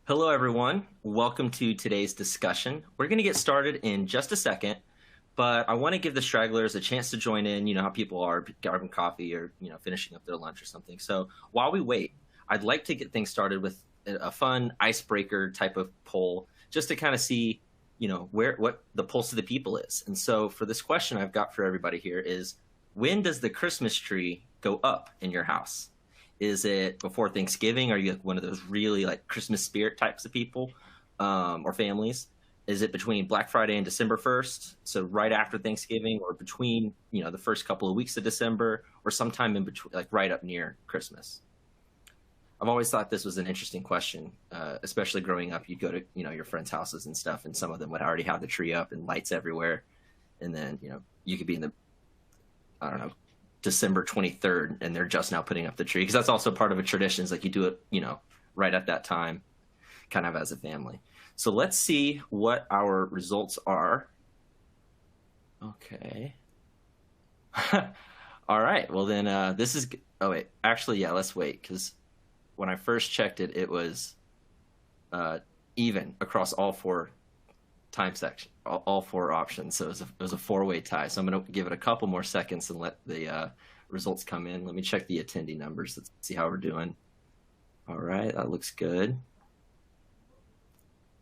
Hello, everyone. Welcome to today's discussion. We're going to get started in just a second, but I want to give the stragglers a chance to join in. You know how people are grabbing coffee or, finishing up their lunch or something. So while we wait, I'd like to get things started with a fun icebreaker type of poll just to kind of see, what the pulse of the people is. And so for this question I've got for everybody here is, when does the Christmas tree go up in your house? Is it before Thanksgiving? Are you one of those really like Christmas spirit types of people or families? Is it between Black Friday and December 1st? So right after Thanksgiving, or between, the first couple of weeks of December, or sometime in between, like right up near Christmas? I've always thought this was an interesting question, especially growing up. You'd go to, your friends' houses and stuff, and some of them would already have the tree up and lights everywhere. And then, you could be in the, I don't know, December 23rd, and they're just now putting up the tree, because that's also part of a tradition. Is like you do it, right at that time, kind of as a family. So let's see what our results are. Okay. All right. Well, then this is. Oh wait, actually, yeah. Let's wait, because when I first checked it, it was even across all four time section, all four options. So it was a four-way tie. So I'm going to give it a couple more seconds and let the results come in. Let me check the attendee numbers. Let's see how we're doing. All right, that looks good.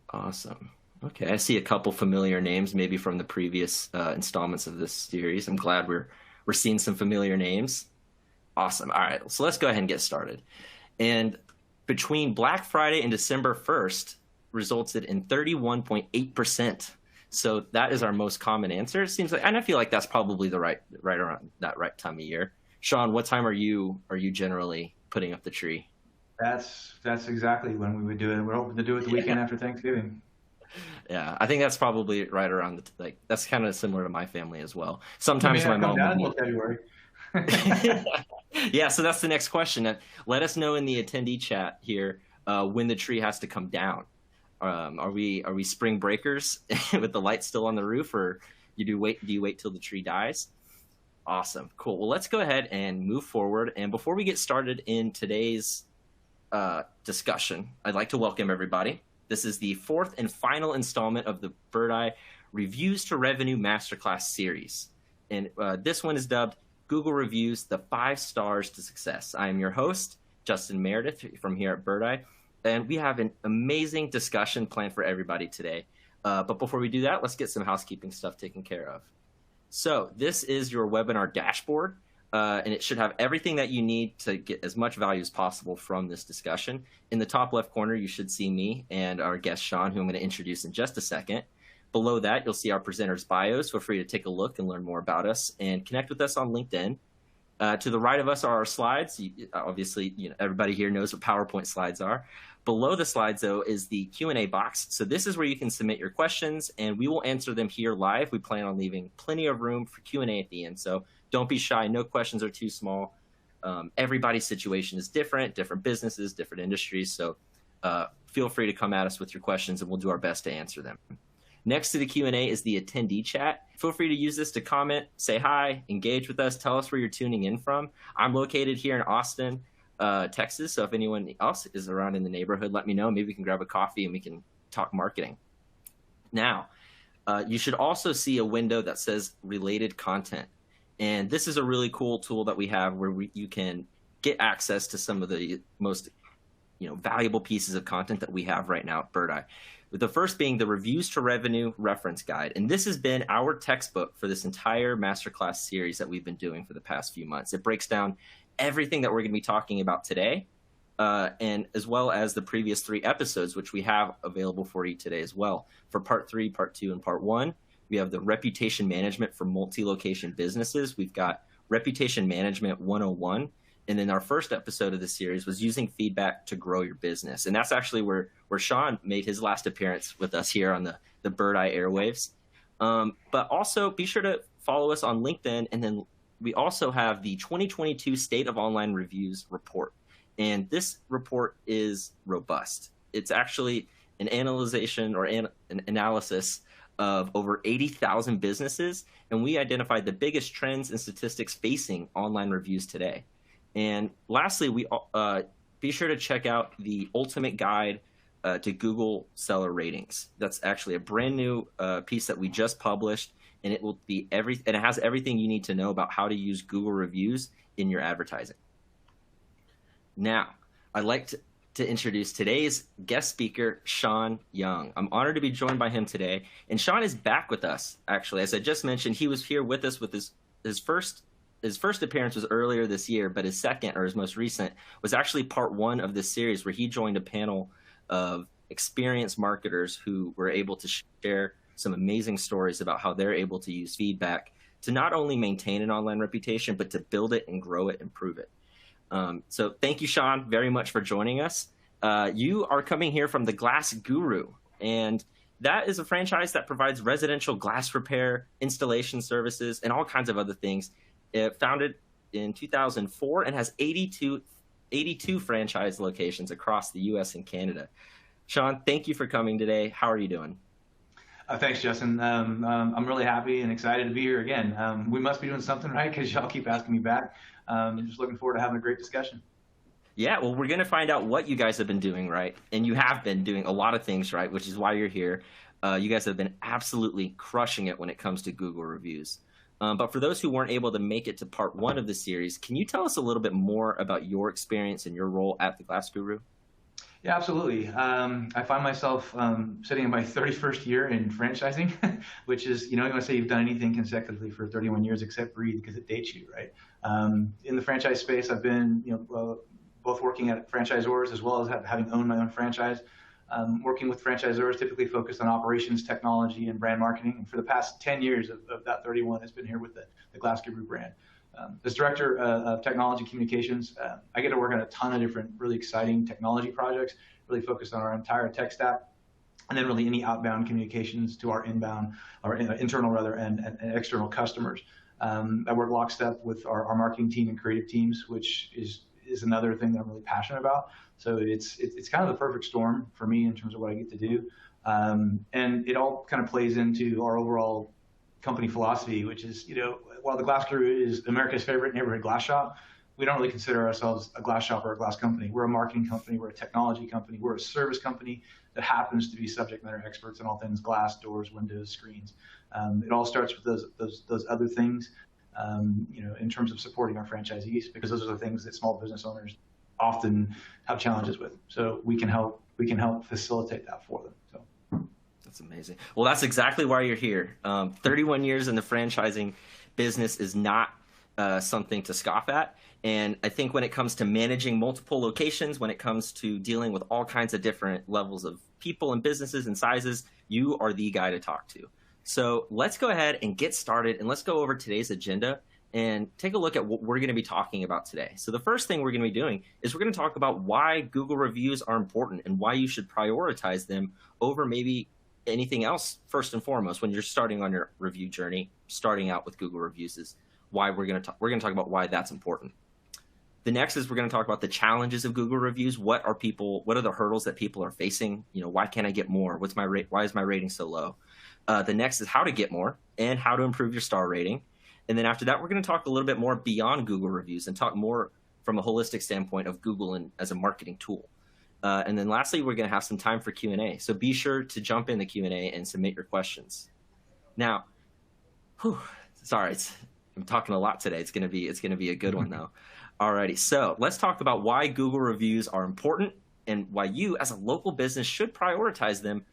Awesome. Okay, I see a couple familiar names, maybe from the previous installments of this series. I'm glad we're seeing some familiar names. Awesome. All right, so let's go ahead and get started. And between Black Friday and December 1st, resulted in 31.8%. So that is our most common answer. It seems like, and I feel like that's probably the right around that right time of year. Sean, what time are you generally putting up the tree? That's exactly when we would do it. We're hoping to do it the weekend after Thanksgiving. Yeah, I think that's probably right around that's kind of similar to my family as well. Sometimes my mom down until February. Yeah, so that's the next question. Let us know in the attendee chat here when the tree has to come down. Are we spring breakers with the lights still on the roof, or do you wait till the tree dies? Awesome. Cool. Well, let's go ahead and move forward. And before we get started in today's discussion, I'd like to welcome everybody. This is the fourth and final installment of the Birdeye Reviews to Revenue Masterclass series. And this one is dubbed Google Reviews, the 5 Stars to Success. I am your host, Justin Meredith, from here at Birdeye. And we have an amazing discussion planned for everybody today. But before we do that, let's get some housekeeping stuff taken care of. So this is your webinar dashboard, and it should have everything that you need to get as much value as possible from this discussion. In the top left corner, you should see me and our guest, Sean, who I'm going to introduce in just a second. Below that, you'll see our presenters' bios. Feel free to take a look and learn more about us and connect with us on LinkedIn. To the right of us are our slides. Obviously, everybody here knows what PowerPoint slides are. Below the slides, though, is the Q&A box. So this is where you can submit your questions, and we will answer them here live. We plan on leaving plenty of room for Q&A at the end. So don't be shy. No questions are too small. Everybody's situation is different businesses, different industries. So feel free to come at us with your questions, and we'll do our best to answer them. Next to the Q&A is the attendee chat. Feel free to use this to comment, say hi, engage with us, tell us where you're tuning in from. I'm located here in Austin, Texas, so if anyone else is around in the neighborhood, let me know. Maybe we can grab a coffee and we can talk marketing. Now, you should also see a window that says related content. And this is a really cool tool that we have where you can get access to some of the most valuable pieces of content that we have right now at Birdeye. With the first being the Reviews to Revenue Reference Guide. And this has been our textbook for this entire masterclass series that we've been doing for the past few months. It breaks down everything that we're going to be talking about today, and as well as the previous 3 episodes, which we have available for you today as well. For part 3, part 2, and part 1, we have the Reputation Management for Multi-Location Businesses. We've got Reputation Management 101. And then our first episode of the series was using feedback to grow your business. And that's actually where Sean made his last appearance with us here on the Birdeye airwaves. But also be sure to follow us on LinkedIn. And then we also have the 2022 State of Online Reviews report. And this report is robust. It's actually an analyzation or an analysis of over 80,000 businesses. And we identified the biggest trends and statistics facing online reviews today. And lastly, we be sure to check out the ultimate guide to Google seller ratings. That's actually a brand new piece that we just published, and it will be and it has everything you need to know about how to use Google reviews in your advertising. Now, I'd like to introduce today's guest speaker, Sean Young. I'm honored to be joined by him today, and Sean is back with us. Actually, as I just mentioned, he was here with us with his first appearance was earlier this year, but his second, or his most recent, was actually part one of this series where he joined a panel of experienced marketers who were able to share some amazing stories about how they're able to use feedback to not only maintain an online reputation, but to build it and grow it, improve it. So thank you, Sean, very much for joining us. You are coming here from the Glass Guru, and that is a franchise that provides residential glass repair, installation services, and all kinds of other things. It founded in 2004 and has 82 franchise locations across the U.S. and Canada. Sean, thank you for coming today. How are you doing? Thanks, Justin. I'm really happy and excited to be here again. We must be doing something right because y'all keep asking me back. Just looking forward to having a great discussion. Yeah, well, we're going to find out what you guys have been doing right, and you have been doing a lot of things right, which is why you're here. You guys have been absolutely crushing it when it comes to Google reviews. But for those who weren't able to make it to part one of the series, can you tell us a little bit more about your experience and your role at the Glass Guru? Yeah, absolutely. I find myself sitting in my 31st year in franchising, which is, you want to say you've done anything consecutively for 31 years except breathe because it dates you, right? In the franchise space, I've been, both working at franchisors as well as having owned my own franchise. Working with franchisors, typically focused on operations, technology, and brand marketing. And for the past 10 years of that 31, it's been here with the Glass Guru brand. As director of technology communications, I get to work on a ton of different really exciting technology projects, really focused on our entire tech stack, and then really any outbound communications to our inbound, or internal rather, and external customers. I work lockstep with our marketing team and creative teams, which is another thing that I'm really passionate about. So it's kind of the perfect storm for me in terms of what I get to do. And it all kind of plays into our overall company philosophy, which is, while the Glass Guru is America's favorite neighborhood glass shop, we don't really consider ourselves a glass shop or a glass company. We're a marketing company. We're a technology company. We're a service company that happens to be subject matter experts in all things glass, doors, windows, screens. It all starts with those other things, in terms of supporting our franchisees, because those are the things that small business owners often have challenges with. So we can help facilitate that for them. So that's amazing. Well, that's exactly why you're here. 31 years in the franchising business is not something to scoff at. And I think when it comes to managing multiple locations, when it comes to dealing with all kinds of different levels of people and businesses and sizes, you are the guy to talk to. So let's go ahead and get started, and let's go over today's agenda and take a look at what we're going to be talking about today. So the first thing we're going to be doing is we're going to talk about why Google reviews are important and why you should prioritize them over maybe anything else first and foremost when you're starting on your review journey. Starting out with Google reviews is why we're going to talk about why that's important. The next is we're going to talk about the challenges of Google reviews. What are the hurdles that people are facing? Why can't I get more? What's my rate? Why is my rating so low? The next is how to get more and how to improve your star rating. And then after that, we're going to talk a little bit more beyond Google reviews and talk more from a holistic standpoint of Google as a marketing tool. And then lastly, we're going to have some time for Q&A. So be sure to jump in the Q&A and submit your questions. Now, sorry, I'm talking a lot today. It's going to be a good one though. Alrighty, so let's talk about why Google reviews are important and why you as a local business should prioritize them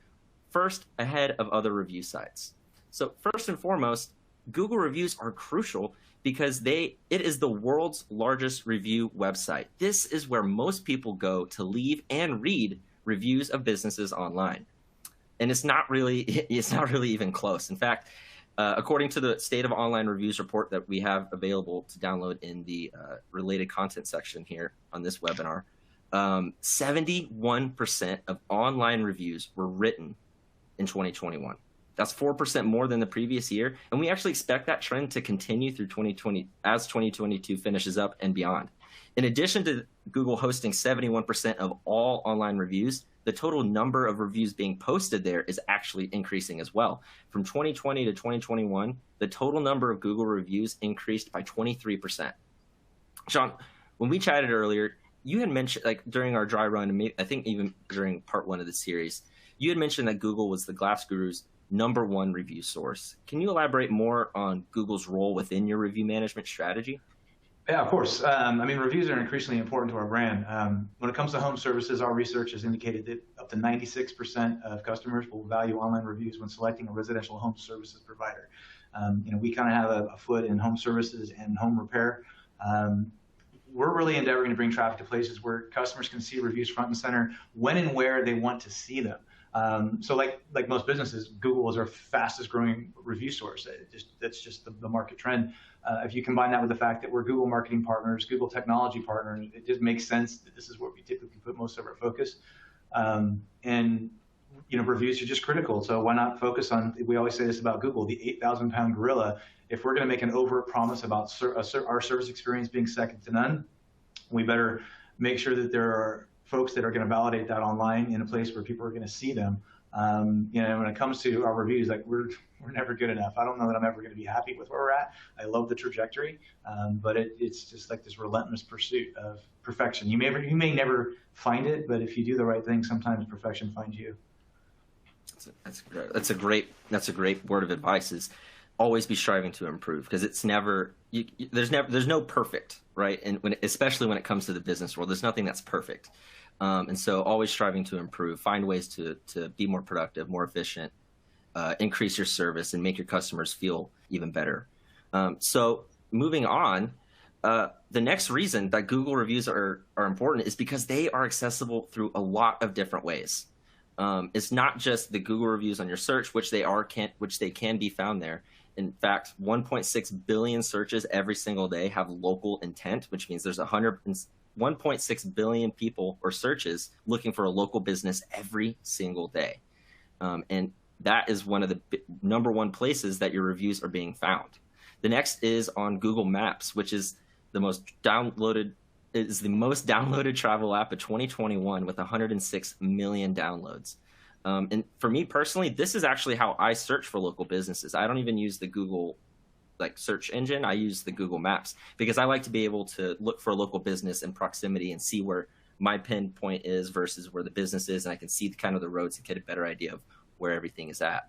first ahead of other review sites. So first and foremost, Google reviews are crucial because it is the world's largest review website. This is where most people go to leave and read reviews of businesses online. And it's not really even close. In fact, according to the State of Online Reviews report that we have available to download in the related content section here on this webinar, 71% of online reviews were written in 2021. That's 4% more than the previous year, and we actually expect that trend to continue through 2020 as 2022 finishes up and beyond. In addition to Google hosting 71% of all online reviews, the total number of reviews being posted there is actually increasing as well. From 2020 to 2021, the total number of Google reviews increased by 23%. Sean, when we chatted earlier, you had mentioned, like during our dry run, and I think even during part one of the series, you had mentioned that Google was the Glass Guru's #1 review source. Can you elaborate more on Google's role within your review management strategy? Yeah, of course. I mean, reviews are increasingly important to our brand. When it comes to home services, our research has indicated that up to 96% of customers will value online reviews when selecting a residential home services provider. We kind of have a foot in home services and home repair. We're really endeavoring to bring traffic to places where customers can see reviews front and center when and where they want to see them. So like most businesses, Google is our fastest growing review source. That's just the market trend. If you combine that with the fact that we're Google marketing partners, Google technology partners, it just makes sense that this is where we typically put most of our focus. And reviews are just critical. So why not focus on, we always say this about Google, the 8,000-pound gorilla. If we're going to make an overt promise about our service experience being second to none, we better make sure that there are folks that are going to validate that online in a place where people are going to see them. When it comes to our reviews, like we're never good enough. I don't know that I'm ever going to be happy with where we're at. I love the trajectory, but it's just like this relentless pursuit of perfection. You may never find it, but if you do the right thing, sometimes perfection finds you. That's a great word of advice. Is always be striving to improve, because it's never there's no perfect, right? And especially when it comes to the business world, there's nothing that's perfect. And so always striving to improve, find ways to be more productive, more efficient, increase your service, and make your customers feel even better. So moving on, the next reason that Google reviews are important is because they are accessible through a lot of different ways. It's not just the Google reviews on your search, which they can be found there. In fact, 1.6 billion searches every single day have local intent, which means there's 1.6 billion people or searches looking for a local business every single day. And that is one of the #1 places that your reviews are being found. The next is on Google Maps, which is the most downloaded travel app of 2021 with 106 million downloads. And for me personally, this is actually how I search for local businesses. I don't even use the Google search engine. I use the Google Maps because I like to be able to look for a local business in proximity and see where my pinpoint is versus where the business is, and I can see kind of the roads and get a better idea of where everything is at.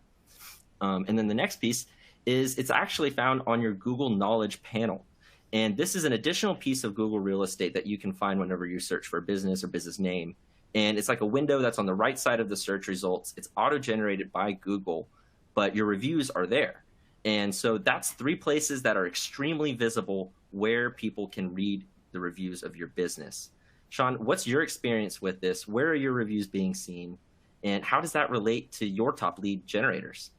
And then the next piece is it's actually found on your Google Knowledge panel. And this is an additional piece of Google real estate that you can find whenever you search for a business or business name. And it's like a window that's on the right side of the search results. It's auto-generated by Google, but your reviews are there. And so that's 3 places that are extremely visible where people can read the reviews of your business. Sean, what's your experience with this? Where are your reviews being seen? And how does that relate to your top lead generators?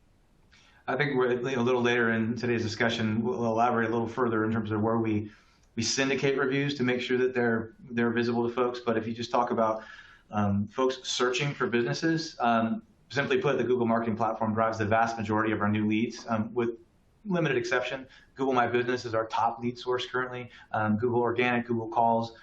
I think a little later in today's discussion, we'll elaborate a little further in terms of where we syndicate reviews to make sure that they're visible to folks. But if you just talk about folks searching for businesses, simply put, the Google marketing platform drives the vast majority of our new leads, with limited exception. Google My Business is our top lead source currently. Google Organic, Google Calls,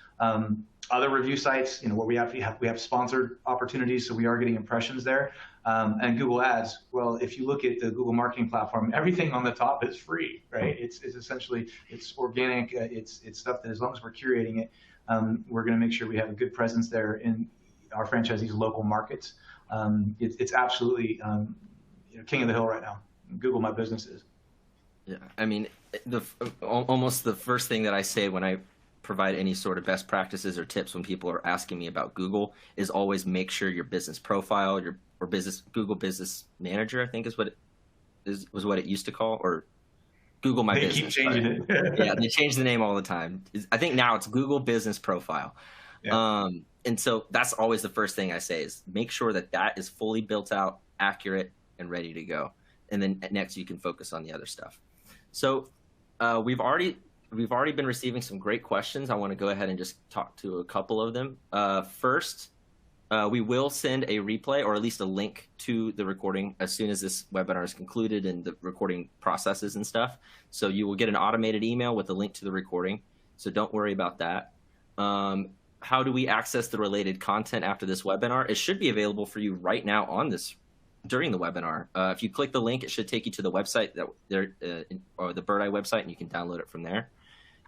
other review sites, where we have sponsored opportunities, so we are getting impressions there. And Google Ads. Well, if you look at the Google marketing platform, everything on the top is free, right? It's essentially organic. It's stuff that as long as we're curating it, we're going to make sure we have a good presence there in our franchisees' local markets. It's absolutely king of the hill right now. Google My Business is. Yeah, I mean, almost the first thing that I say when I provide any sort of best practices or tips when people are asking me about Google is always make sure your business profile, or Google Business Manager, I think was what it used to call, or Google My Business. They keep changing it. Yeah, they change the name all the time. I think now it's Google Business Profile. Yeah. And so that's always the first thing I say is make sure that is fully built out, accurate, and ready to go. And then next you can focus on the other stuff. So we've already been receiving some great questions. I want to go ahead and just talk to a couple of them. First, we will send a replay or at least a link to the recording as soon as this webinar is concluded and the recording processes and stuff. So you will get an automated email with a link to the recording. So don't worry about that. How do we access the related content after this webinar? It should be available for you right now during the webinar. If you click the link, it should take you to the website or the Birdeye website, and you can download it from there.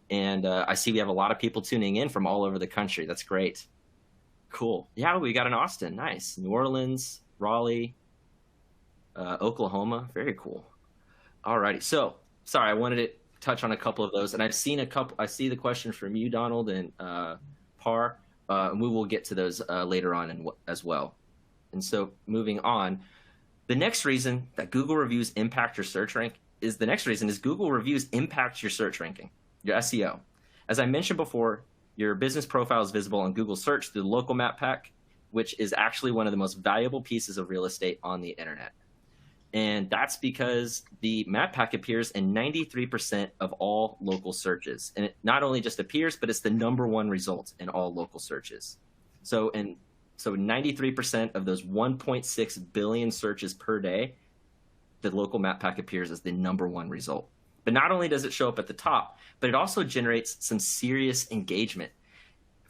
And I see we have a lot of people tuning in from all over the country. That's great. Cool. Yeah, we got in Austin. Nice. New Orleans, Raleigh, Oklahoma. Very cool. All righty. So, sorry, I wanted to touch on a couple of those. And I've seen a couple. I see the question from you, Donald, and Par. And we will get to those later on as well. And so, moving on, the next reason that Google reviews impact your search rank is Google reviews impact your search ranking, your SEO. As I mentioned before, your business profile is visible on Google search through the local map pack, which is actually one of the most valuable pieces of real estate on the internet. And that's because the map pack appears in 93% of all local searches. And it not only just appears, but it's the #1 result in all local searches. So 93% of those 1.6 billion searches per day, the local map pack appears as the #1 result. But not only does it show up at the top, but it also generates some serious engagement.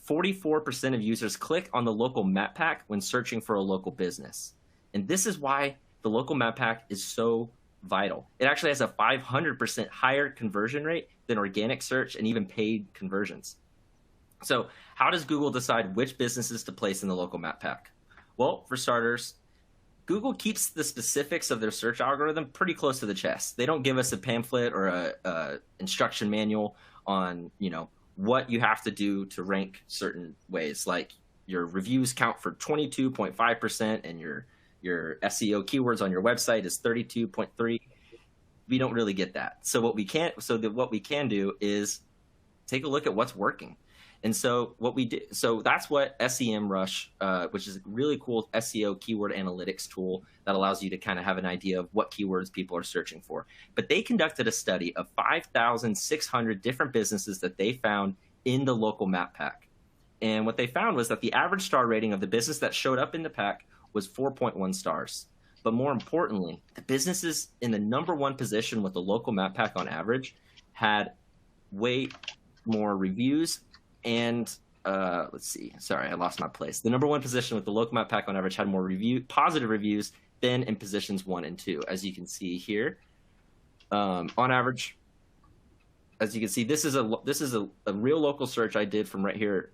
44% of users click on the local map pack when searching for a local business. And this is why the local map pack is so vital. It actually has a 500% higher conversion rate than organic search and even paid conversions. So how does Google decide which businesses to place in the local map pack? Well, for starters, Google keeps the specifics of their search algorithm pretty close to the chest. They don't give us a pamphlet or a instruction manual on, what you have to do to rank certain ways. Like your reviews count for 22.5% and your SEO keywords on your website is 32.3. We don't really get that. So what we can do is take a look at what's working. And so that's what SEMrush, which is a really cool SEO keyword analytics tool that allows you to kind of have an idea of what keywords people are searching for. But they conducted a study of 5,600 different businesses that they found in the local map pack. And what they found was that the average star rating of the business that showed up in the pack was 4.1 stars. But more importantly, the businesses in the #1 position with the local map pack on average had way more reviews. And let's see, sorry, I lost my place. The #1 position with the local map pack on average had more positive reviews than in positions 1 and 2. As you can see here, on average, as you can see, this is a real local search I did from right here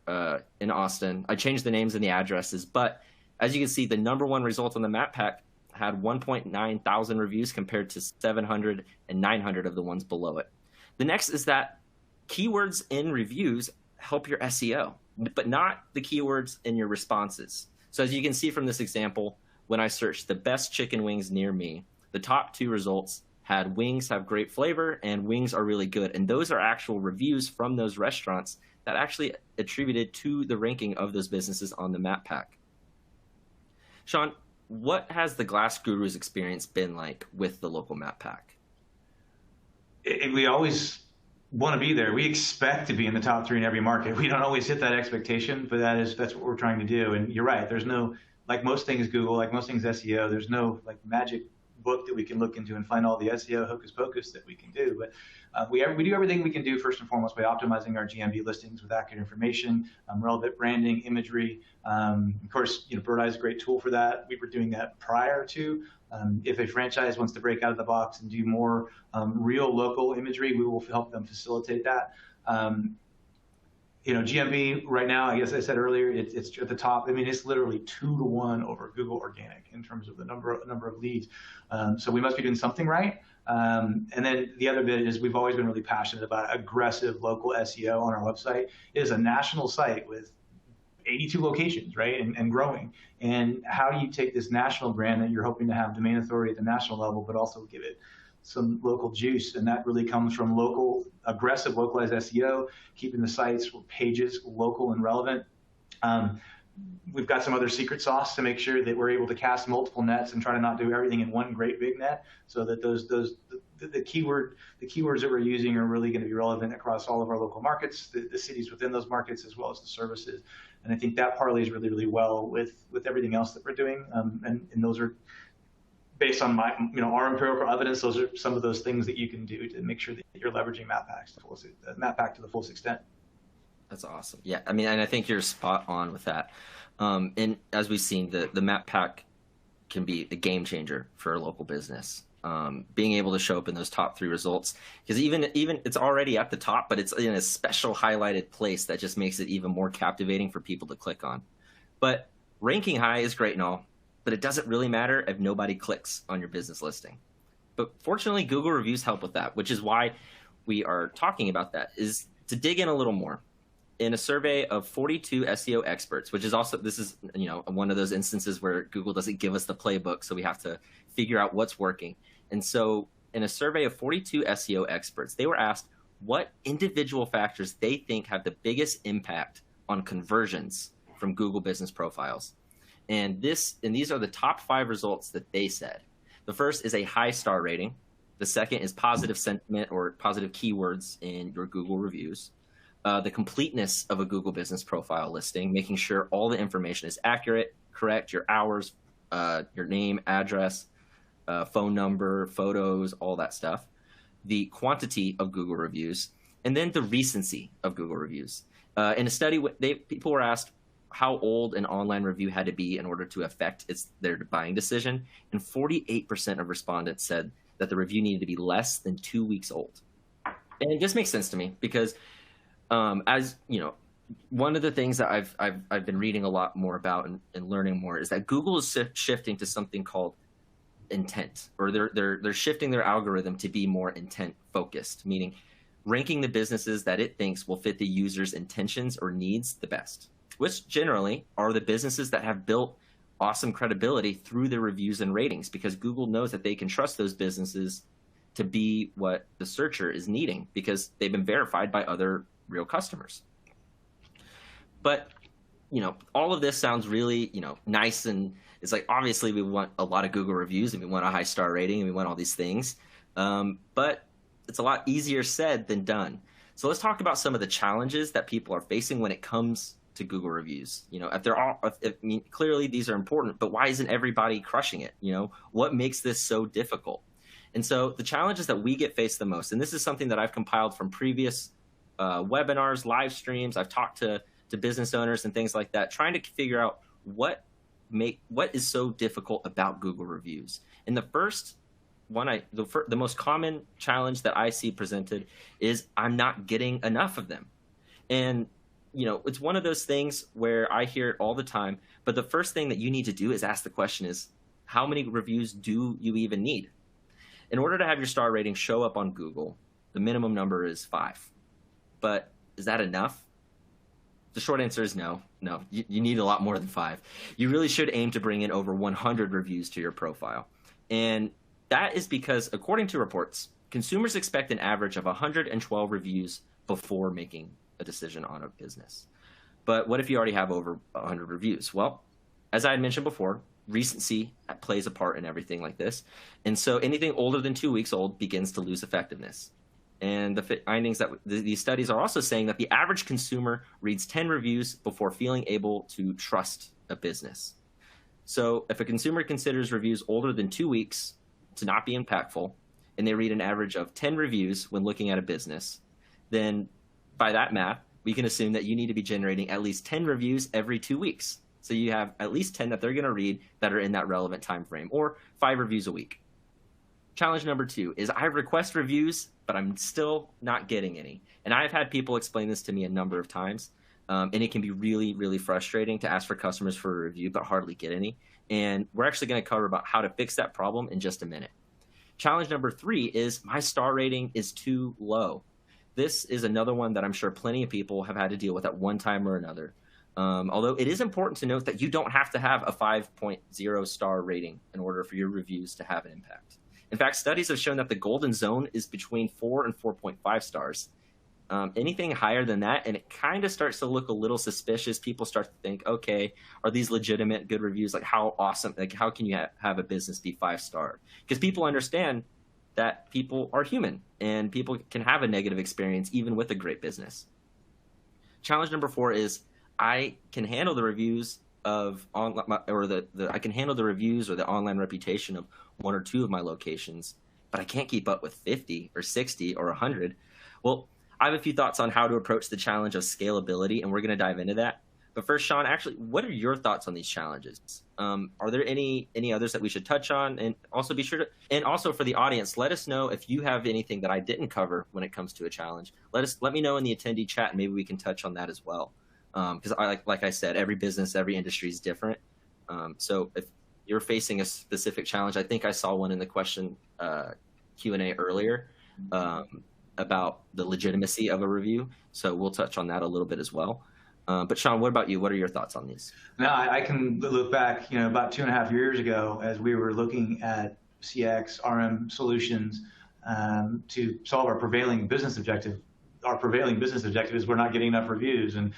in Austin. I changed the names and the addresses, but as you can see, the #1 result on the map pack had 1.9 thousand reviews compared to 700 and 900 of the ones below it. The next is that keywords in reviews help your SEO, but not the keywords in your responses. So as you can see from this example, when I searched the best chicken wings near me, the top 2 results had wings have great flavor and wings are really good. And those are actual reviews from those restaurants that actually attributed to the ranking of those businesses on the map pack. Sean, what has the Glass Guru's experience been like with the local map pack? We always want to be there. We expect to be in the top 3 in every market. We don't always hit that expectation, but that's what we're trying to do. And you're right. There's no, like most things Google, like most things SEO, there's no like magic book that we can look into and find all the SEO hocus pocus that we can do. But we do everything we can do first and foremost by optimizing our GMB listings with accurate information, relevant branding, imagery. Of course, Birdeye is a great tool for that. We were doing that prior to. If a franchise wants to break out of the box and do more real local imagery, we will help them facilitate that. GMB right now, I guess I said earlier, it's at the top. I mean, it's literally 2-to-1 over Google Organic in terms of the number of leads. So we must be doing something right. And then the other bit is we've always been really passionate about aggressive local SEO on our website. It is a national site with 82 locations, right, and growing. And how do you take this national brand that you're hoping to have domain authority at the national level, but also give it some local juice? And that really comes from aggressive localized SEO, keeping the sites or pages local and relevant. We've got some other secret sauce to make sure that we're able to cast multiple nets and try to not do everything in one great big net, so that the keywords that we're using are really going to be relevant across all of our local markets, the cities within those markets, as well as the services. And I think that parlays really, really well with everything else that we're doing. And those are based on our empirical evidence. Those are some of those things that you can do to make sure that you're leveraging map pack to the fullest extent. That's awesome. Yeah, I mean, and I think you're spot on with that. And as we've seen, the map pack can be a game changer for a local business. being able to show up in those top 3 results, because even it's already at the top, but it's in a special highlighted place that just makes it even more captivating for people to click on. But ranking high is great and all, but it doesn't really matter if nobody clicks on your business listing. But fortunately, Google reviews help with that, which is why we are talking about that, is to dig in a little more. In a survey of 42 SEO experts, which is also, this is, one of those instances where Google doesn't give us the playbook, so we have to figure out what's working. And so in a survey of 42 SEO experts, they were asked what individual factors they think have the biggest impact on conversions from Google business profiles. And these are the top 5 results that they said. The first is a high star rating. The second is positive sentiment or positive keywords in your Google reviews. The completeness of a Google business profile listing, making sure all the information is accurate, correct, your hours, your name, address, phone number, photos, all that stuff. The quantity of Google reviews, and then the recency of Google reviews. In a study, people were asked how old an online review had to be in order to affect their buying decision, and 48% of respondents said that the review needed to be less than 2 weeks old. And it just makes sense to me because, as you know, one of the things that I've been reading a lot more about and learning more is that Google is shifting to something called intent, or they're shifting their algorithm to be more intent focused, meaning ranking the businesses that it thinks will fit the user's intentions or needs the best, which generally are the businesses that have built awesome credibility through their reviews and ratings, because Google knows that they can trust those businesses to be what the searcher is needing because they've been verified by other real customers. But, all of this sounds really, nice, and it's like, obviously we want a lot of Google reviews and we want a high star rating and we want all these things. But it's a lot easier said than done. So let's talk about some of the challenges that people are facing when it comes to Google reviews. Clearly these are important, but why isn't everybody crushing it? What makes this so difficult? And so the challenges that we get faced the most, and this is something that I've compiled from previous webinars, live streams. I've talked to business owners and things like that, trying to figure out what is so difficult about Google reviews. And the first one, the most common challenge that I see presented is I'm not getting enough of them. And it's one of those things where I hear it all the time, but the first thing that you need to do is ask the question is, how many reviews do you even need? In order to have your star rating show up on Google, the minimum number is 5. But is that enough? The short answer is no. No, you need a lot more than 5. You really should aim to bring in over 100 reviews to your profile. And that is because, according to reports, consumers expect an average of 112 reviews before making a decision on a business. But what if you already have over 100 reviews? Well, as I had mentioned before, recency plays a part in everything like this. And so anything older than 2 weeks old begins to lose effectiveness. And the findings that these studies are also saying that the average consumer reads 10 reviews before feeling able to trust a business. So if a consumer considers reviews older than 2 weeks to not be impactful, and they read an average of 10 reviews when looking at a business, then by that math, we can assume that you need to be generating at least 10 reviews every 2 weeks. So you have at least 10 that they're going to read that are in that relevant time frame, or 5 reviews a week. Challenge number 2 is I request reviews, but I'm still not getting any. And I've had people explain this to me a number of times, and it can be really, really frustrating to ask for customers for a review, but hardly get any. And we're actually going to cover about how to fix that problem in just a minute. Challenge number 3 is my star rating is too low. This is another one that I'm sure plenty of people have had to deal with at one time or another. Although it is important to note that you don't have to have a 5.0 star rating in order for your reviews to have an impact. In fact, studies have shown that the golden zone is between 4 and 4.5 stars. Anything higher than that, and it kind of starts to look a little suspicious. People start to think, okay, are these legitimate good reviews? Like, how awesome, like how can you have a business be 5-star? Because people understand that people are human and people can have a negative experience even with a great business. Challenge number 4 is I can handle the reviews of I can handle the reviews or the online reputation of 1 or 2 of my locations, but I can't keep up with 50 or 60 or 100. Well, I have a few thoughts on how to approach the challenge of scalability, and we're going to dive into that. But first, Sean, actually, what are your thoughts on these challenges? Are there any others that we should touch on? And also be sure to, and also for the audience, let us know if you have anything that I didn't cover when it comes to a challenge. Let me know in the attendee chat, and maybe we can touch on that as well. Because like I said, every business, every industry is different. So if you're facing a specific challenge, I think I saw one in the question Q&A earlier about the legitimacy of a review. So we'll touch on that a little bit as well. But Sean, what about you? What are your thoughts on these? No, I can look back, about 2.5 years ago as we were looking at CX, RM solutions to solve our prevailing business objective. Our prevailing business objective is we're not getting enough reviews. And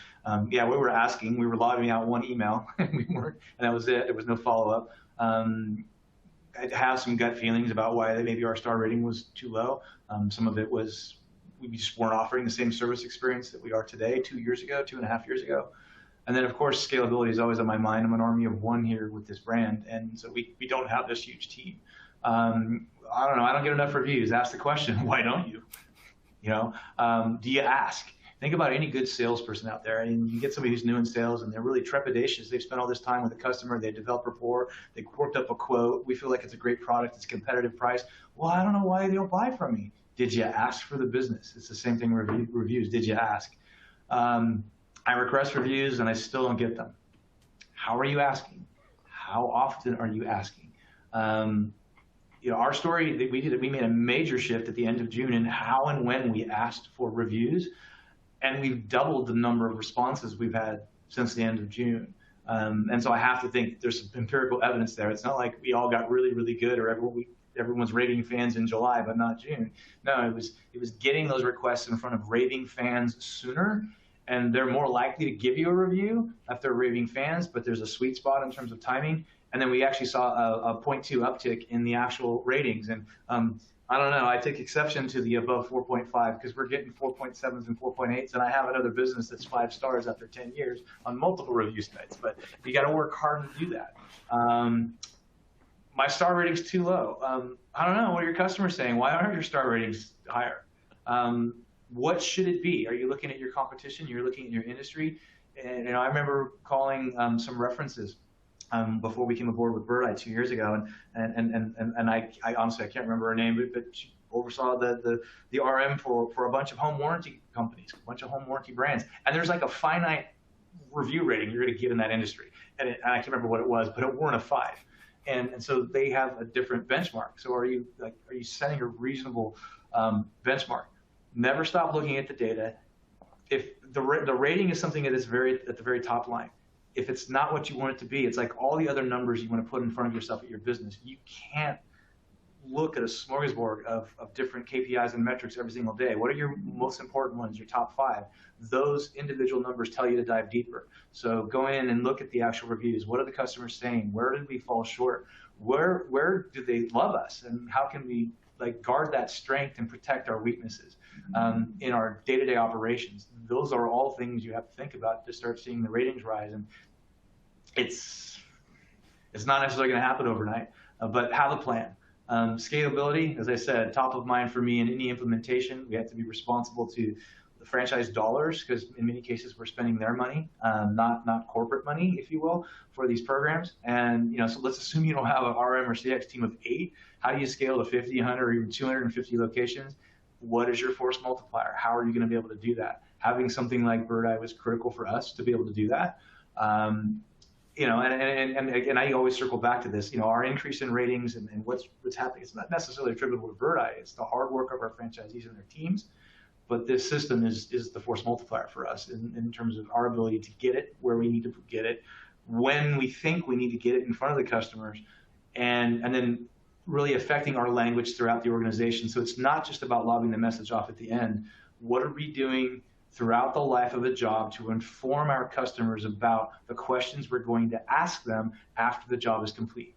yeah, we were lobbing out one email, and that was it. There was no follow-up. I have some gut feelings about why maybe our star rating was too low. Some of it was we just weren't offering the same service experience that we are today 2.5 years ago. And then, of course, scalability is always on my mind. I'm an army of one here with this brand, and so we don't have this huge team. I don't know. I don't get enough reviews. Ask the question, why don't you? Do you ask? Think about any good salesperson out there, and you get somebody who's new in sales, and they're really trepidatious. They've spent all this time with the customer. They developed rapport. They worked up a quote. We feel like it's a great product. It's a competitive price. Well, I don't know why they don't buy from me. Did you ask for the business? It's the same thing with reviews. Did you ask? I request reviews, and I still don't get them. How are you asking? How often are you asking? Our story that we made a major shift at the end of June in how and when we asked for reviews, and we've doubled the number of responses we've had since the end of June. And so I have to think there's some empirical evidence there. It's not like we all got really, really good, or everyone's raving fans in July, but not June. No, it was getting those requests in front of raving fans sooner, and they're more likely to give you a review if they're raving fans, but there's a sweet spot in terms of timing. And then we actually saw a 0.2 uptick in the actual ratings. And I don't know, I take exception to the above 4.5 because we're getting 4.7s and 4.8s, and I have another business that's 5 stars after 10 years on multiple review sites. But you got to work hard to do that. My star rating's too low. I don't know. What are your customers saying? Why aren't your star ratings higher? What should it be? Are you looking at your competition? You're looking at your industry? And I remember calling some references before we came aboard with Birdeye 2 years ago, and I honestly I can't remember her name, but she oversaw the RM for a bunch of home warranty companies, a bunch of home warranty brands, and there's like a finite review rating you're going to get in that industry, and I can't remember what it was, but it weren't a 5. And so they have a different benchmark. So are you setting a reasonable benchmark? Never stop looking at the data. If the rating is something that is at the very top line, if it's not what you want it to be, it's like all the other numbers you want to put in front of yourself at your business. You can't look at a smorgasbord of different KPIs and metrics every single day. What are your most important ones, your top 5? Those individual numbers tell you to dive deeper. So go in and look at the actual reviews. What are the customers saying? Where did we fall short? Where do they love us? And how can we guard that strength and protect our weaknesses in our day-to-day operations? Those are all things you have to think about to start seeing the ratings rise. And it's not necessarily going to happen overnight, but have a plan. Scalability, as I said, top of mind for me in any implementation. We have to be responsible to the franchise dollars, because in many cases we're spending their money, not corporate money, if you will, for these programs. And so let's assume you don't have an RM or CX team of 8. How do you scale to 50, 100, or even 250 locations? What is your force multiplier? How are you going to be able to do that? Having something like Birdeye was critical for us to be able to do that. And again, I always circle back to this. Our increase in ratings and what's happening, it's not necessarily attributable to Birdeye. It's the hard work of our franchisees and their teams. But this system is the force multiplier for us in terms of our ability to get it where we need to get it, when we think we need to get it in front of the customers, and then really affecting our language throughout the organization. So it's not just about lobbing the message off at the end. What are we doing throughout the life of a job to inform our customers about the questions we're going to ask them after the job is complete?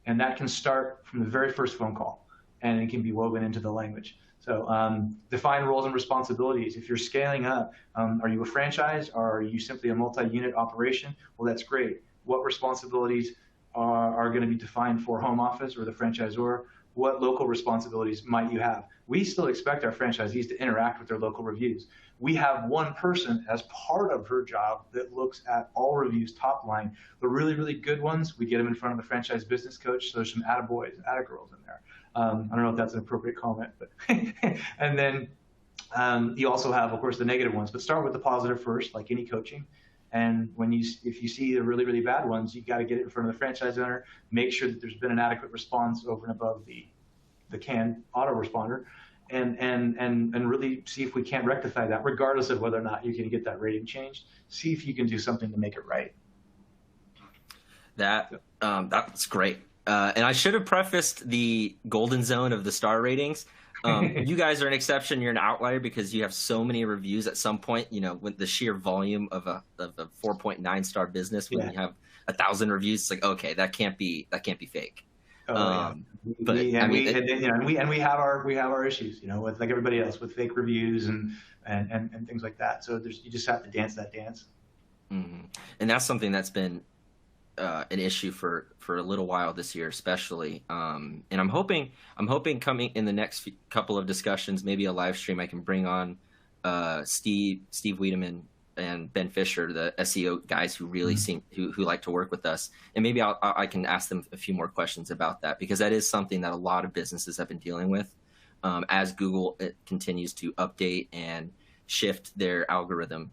And that can start from the very first phone call, and it can be woven into the language. So define roles and responsibilities. If you're scaling up, are you a franchise, or are you simply a multi-unit operation? Well, that's great. What responsibilities are going to be defined for home office or the franchisor? what local responsibilities might you have? We still expect our franchisees to interact with their local reviews. We have one person as part of her job that looks at all reviews top line. The really, really good ones, we get them in front of the franchise business coach. So there's some attaboys and attagirls in there. I don't know if that's an appropriate comment, but and then you also have, of course, the negative ones. But start with the positive first, like any coaching. And if you see the really, really bad ones, you got to get it in front of the franchise owner, make sure that there's been an adequate response over and above the canned autoresponder, and really see if we can't rectify that, regardless of whether or not you can get that rating changed. See if you can do something to make it right. That's great. And I should have prefaced the golden zone of the star ratings. You guys are an exception. You're an outlier because you have so many reviews at some point, with the sheer volume of a 4.9 star business, when you have 1,000 reviews, it's like, okay, that can't be fake. But we have our issues, with like everybody else, with fake reviews and things like that. So you just have to dance that dance. Mm-hmm. And that's something that's been an issue for a little while this year, especially. And I'm hoping coming in the next couple of discussions, maybe a live stream, I can bring on Steve Wiedemann and Ben Fisher, the SEO guys who really who like to work with us, and maybe I can ask them a few more questions about that, because that is something that a lot of businesses have been dealing with as Google continues to update and shift their algorithm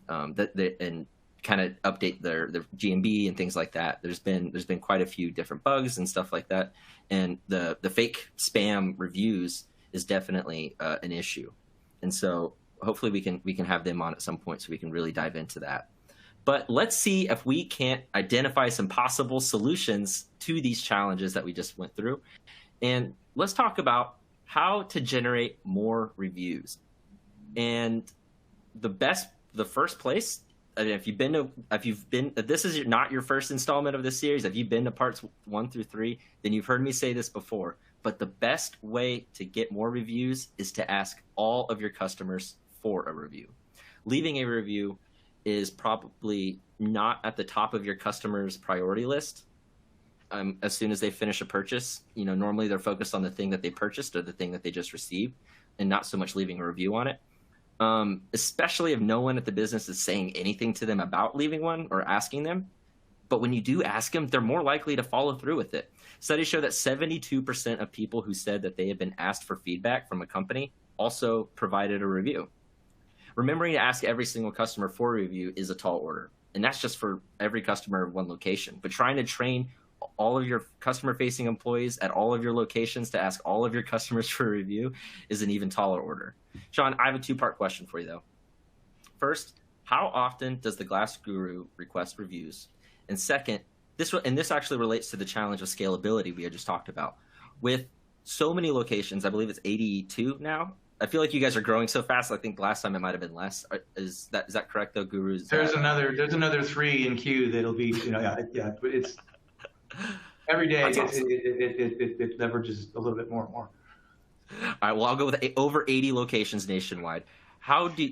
and kind of update their GMB and things like that. There's been quite a few different bugs and stuff like that, and the fake spam reviews is definitely an issue. And so hopefully we can have them on at some point so we can really dive into that. But let's see if we can't identify some possible solutions to these challenges that we just went through. And let's talk about how to generate more reviews. And the first place, I mean, if this is not your first installment of this series, if you've been to parts 1 through 3, then you've heard me say this before. But the best way to get more reviews is to ask all of your customers for a review. Leaving a review is probably not at the top of your customers' priority list. As soon as they finish a purchase, normally they're focused on the thing that they purchased or the thing that they just received, and not so much leaving a review on it. Especially if no one at the business is saying anything to them about leaving one or asking them. But when you do ask them, they're more likely to follow through with it. Studies show that 72% of people who said that they had been asked for feedback from a company also provided a review. Remembering to ask every single customer for a review is a tall order, and that's just for every customer of one location. But trying to train all of your customer-facing employees at all of your locations to ask all of your customers for a review is an even taller order. Sean, I have a two-part question for you, though. First, how often does the Glass Guru request reviews? And second, this actually relates to the challenge of scalability we had just talked about. With so many locations, I believe it's 82 now. I feel like you guys are growing so fast. I think last time it might have been less. Is that correct, though, Gurus? There's another 3 in queue that'll be, it's every day. Awesome. It leverages a little bit more and more. All right. Well, I'll go with over 80 locations nationwide. How often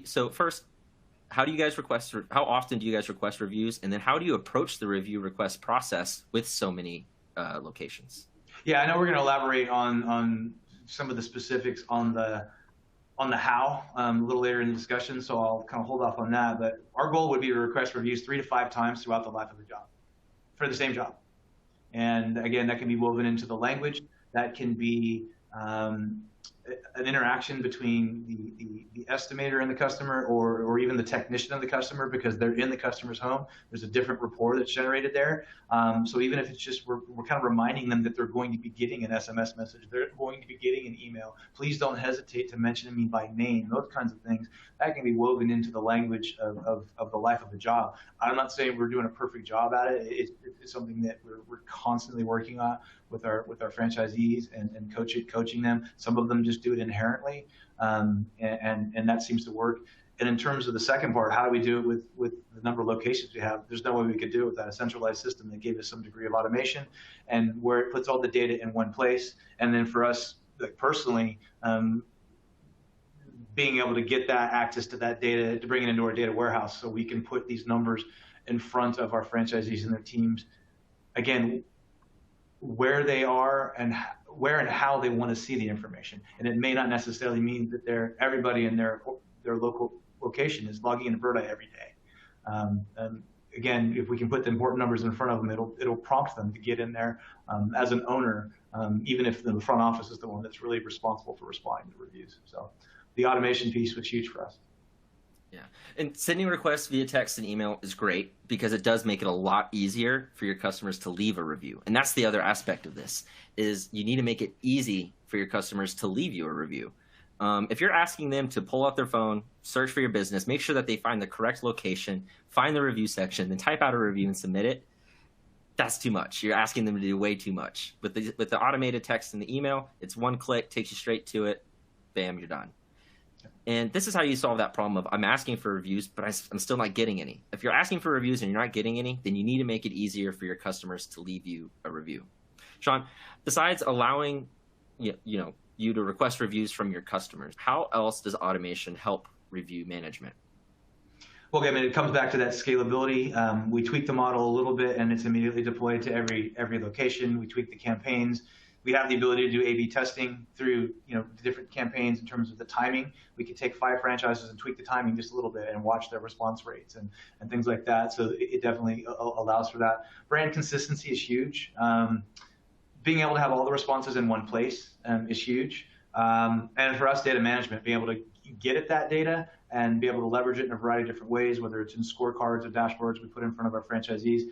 do you guys request reviews, and then how do you approach the review request process with so many locations? Yeah, I know we're going to elaborate on some of the specifics on the how a little later in the discussion, so I'll kind of hold off on that. But our goal would be to request reviews 3 to 5 times throughout the life of the job for the same job. And again, that can be woven into the language. That can be an interaction between the estimator and the customer, or even the technician and the customer, because they're in the customer's home. There's a different rapport that's generated there. So even if it's just we're kind of reminding them that they're going to be getting an SMS message, they're going to be getting an email. Please don't hesitate to mention me by name. Those kinds of things that can be woven into the language of the life of the job. I'm not saying we're doing a perfect job at it. It's something that we're constantly working on with our franchisees and coaching them. Some of them just do it inherently, and that seems to work. And in terms of the second part, how do we do it with the number of locations we have? There's no way we could do it without a centralized system that gave us some degree of automation, and where it puts all the data in one place. And then for us, like personally, being able to get that access to that data, to bring it into our data warehouse, so we can put these numbers in front of our franchisees and their teams. Again, where they are and where and how they want to see the information. And it may not necessarily mean that everybody in their local location is logging into Birdeye every day. And again, if we can put the important numbers in front of them, it'll prompt them to get in there as an owner, even if the front office is the one that's really responsible for responding to reviews. So the automation piece was huge for us. Yeah, and sending requests via text and email is great because it does make it a lot easier for your customers to leave a review. And that's the other aspect of this, is you need to make it easy for your customers to leave you a review. If you're asking them to pull out their phone, search for your business, make sure that they find the correct location, find the review section, then type out a review and submit it, that's too much. You're asking them to do way too much. With the automated text and the email, it's one click, takes you straight to it, bam, you're done. And this is how you solve that problem of I'm asking for reviews, but I'm still not getting any. If you're asking for reviews and you're not getting any, then you need to make it easier for your customers to leave you a review. Sean, besides allowing you to request reviews from your customers, how else does automation help review management? Well, I mean, it comes back to that scalability. We tweak the model a little bit, and it's immediately deployed to every location. We tweak the campaigns. We have the ability to do A/B testing through the different campaigns in terms of the timing. We could take 5 franchises and tweak the timing just a little bit and watch their response rates and things like that. So it definitely allows for that. Brand consistency is huge. Being able to have all the responses in one place is huge. And for us, data management, being able to get at that data and be able to leverage it in a variety of different ways, whether it's in scorecards or dashboards we put in front of our franchisees.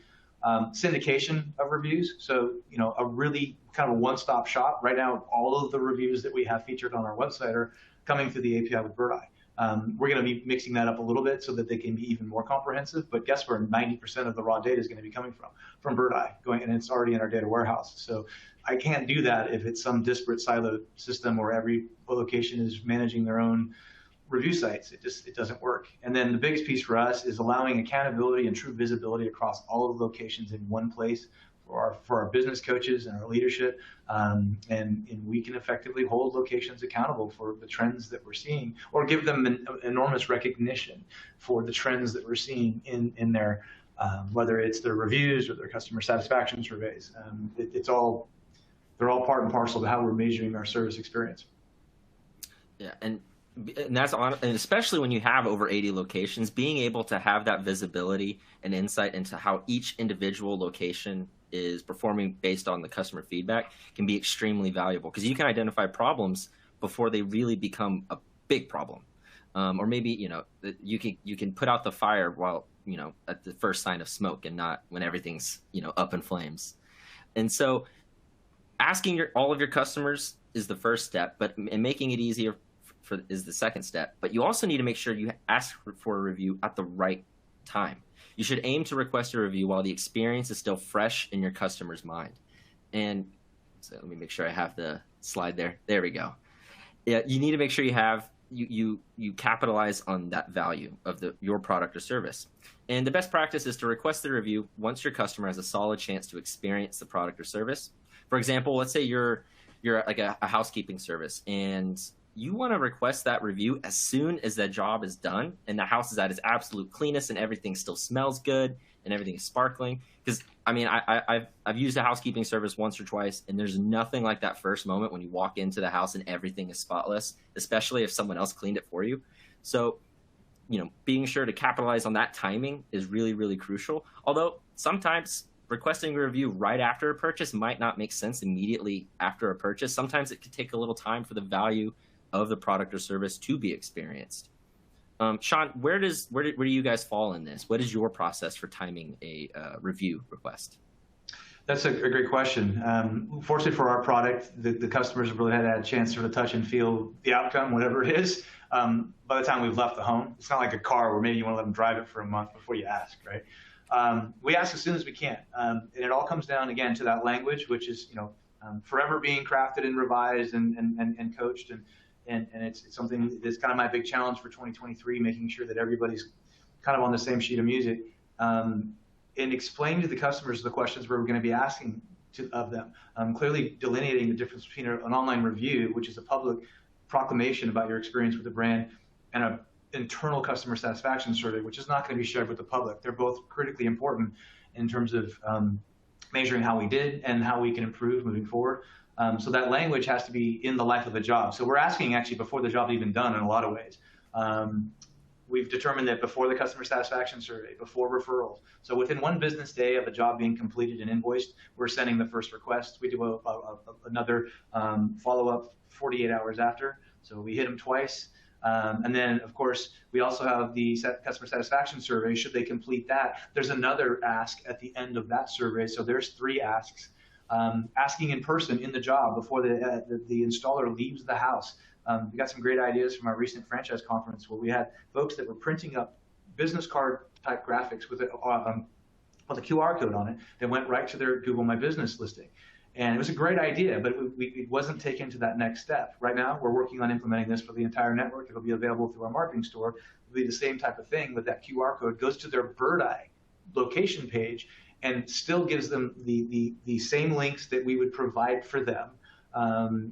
Syndication of reviews. So, a really kind of a one-stop shop. Right now, all of the reviews that we have featured on our website are coming through the API with Birdeye. We're going to be mixing that up a little bit so that they can be even more comprehensive. But guess where 90% of the raw data is going to be coming from Birdeye, and it's already in our data warehouse. So I can't do that if it's some disparate siloed system where every location is managing their own review sites. It doesn't work. And then the biggest piece for us is allowing accountability and true visibility across all of the locations in one place for our business coaches and our leadership. And we can effectively hold locations accountable for the trends that we're seeing, or give them an enormous recognition for the trends that we're seeing in their, whether it's their reviews or their customer satisfaction surveys. They're all part and parcel to how we're measuring our service experience. Yeah, and that's on, and especially when you have over 80 locations, being able to have that visibility and insight into how each individual location is performing based on the customer feedback can be extremely valuable, because you can identify problems before they really become a big problem. Or maybe, you can put out the fire while, at the first sign of smoke, and not when everything's, up in flames. And so asking all of your customers is the first step, and making it easier is the second step. But you also need to make sure you ask for a review at the right time. You should aim to request a review while the experience is still fresh in your customer's mind. And so let me make sure I have the slide there. There we go. Yeah, you need to make sure you capitalize on that value of your product or service. And the best practice is to request the review once your customer has a solid chance to experience the product or service. For example, let's say you're like a housekeeping service, and you want to request that review as soon as that job is done and the house is at its absolute cleanest and everything still smells good and everything is sparkling. Because I've used a housekeeping service once or twice, and there's nothing like that first moment when you walk into the house and everything is spotless, especially if someone else cleaned it for you. So, being sure to capitalize on that timing is really, really crucial. Although sometimes requesting a review right after a purchase might not make sense immediately after a purchase. Sometimes it could take a little time for the value of the product or service to be experienced. Sean, where do you guys fall in this? What is your process for timing a review request? That's a great question. Fortunately for our product, the customers have really had a chance to touch and feel the outcome, whatever it is, by the time we've left the home. It's not like a car where maybe you want to let them drive it for a month before you ask, right? We ask as soon as we can. And it all comes down, again, to that language, which is forever being crafted and revised and coached. And it's something that's kind of my big challenge for 2023, making sure that everybody's kind of on the same sheet of music, and explaining to the customers the questions we're going to be asking of them. Clearly delineating the difference between an online review, which is a public proclamation about your experience with the brand, and an internal customer satisfaction survey, which is not going to be shared with the public. They're both critically important in terms of measuring how we did and how we can improve moving forward. So that language has to be in the life of the job. So we're asking actually before the job's even done in a lot of ways. We've determined that before the customer satisfaction survey, before referrals. So within one business day of a job being completed and invoiced, we're sending the first request. We do another follow-up 48 hours after. So we hit them twice. And then, of course, we also have the customer satisfaction survey. Should they complete that, there's another ask at the end of that survey. So there's 3 asks. Asking in person in the job before the installer leaves the house. We got some great ideas from our recent franchise conference where we had folks that were printing up business card type graphics with a QR code on it that went right to their Google My Business listing. And it was a great idea, but it wasn't taken to that next step. Right now, we're working on implementing this for the entire network. It'll be available through our marketing store. It'll be the same type of thing, but that QR code goes to their Birdeye location page and still gives them the same links that we would provide for them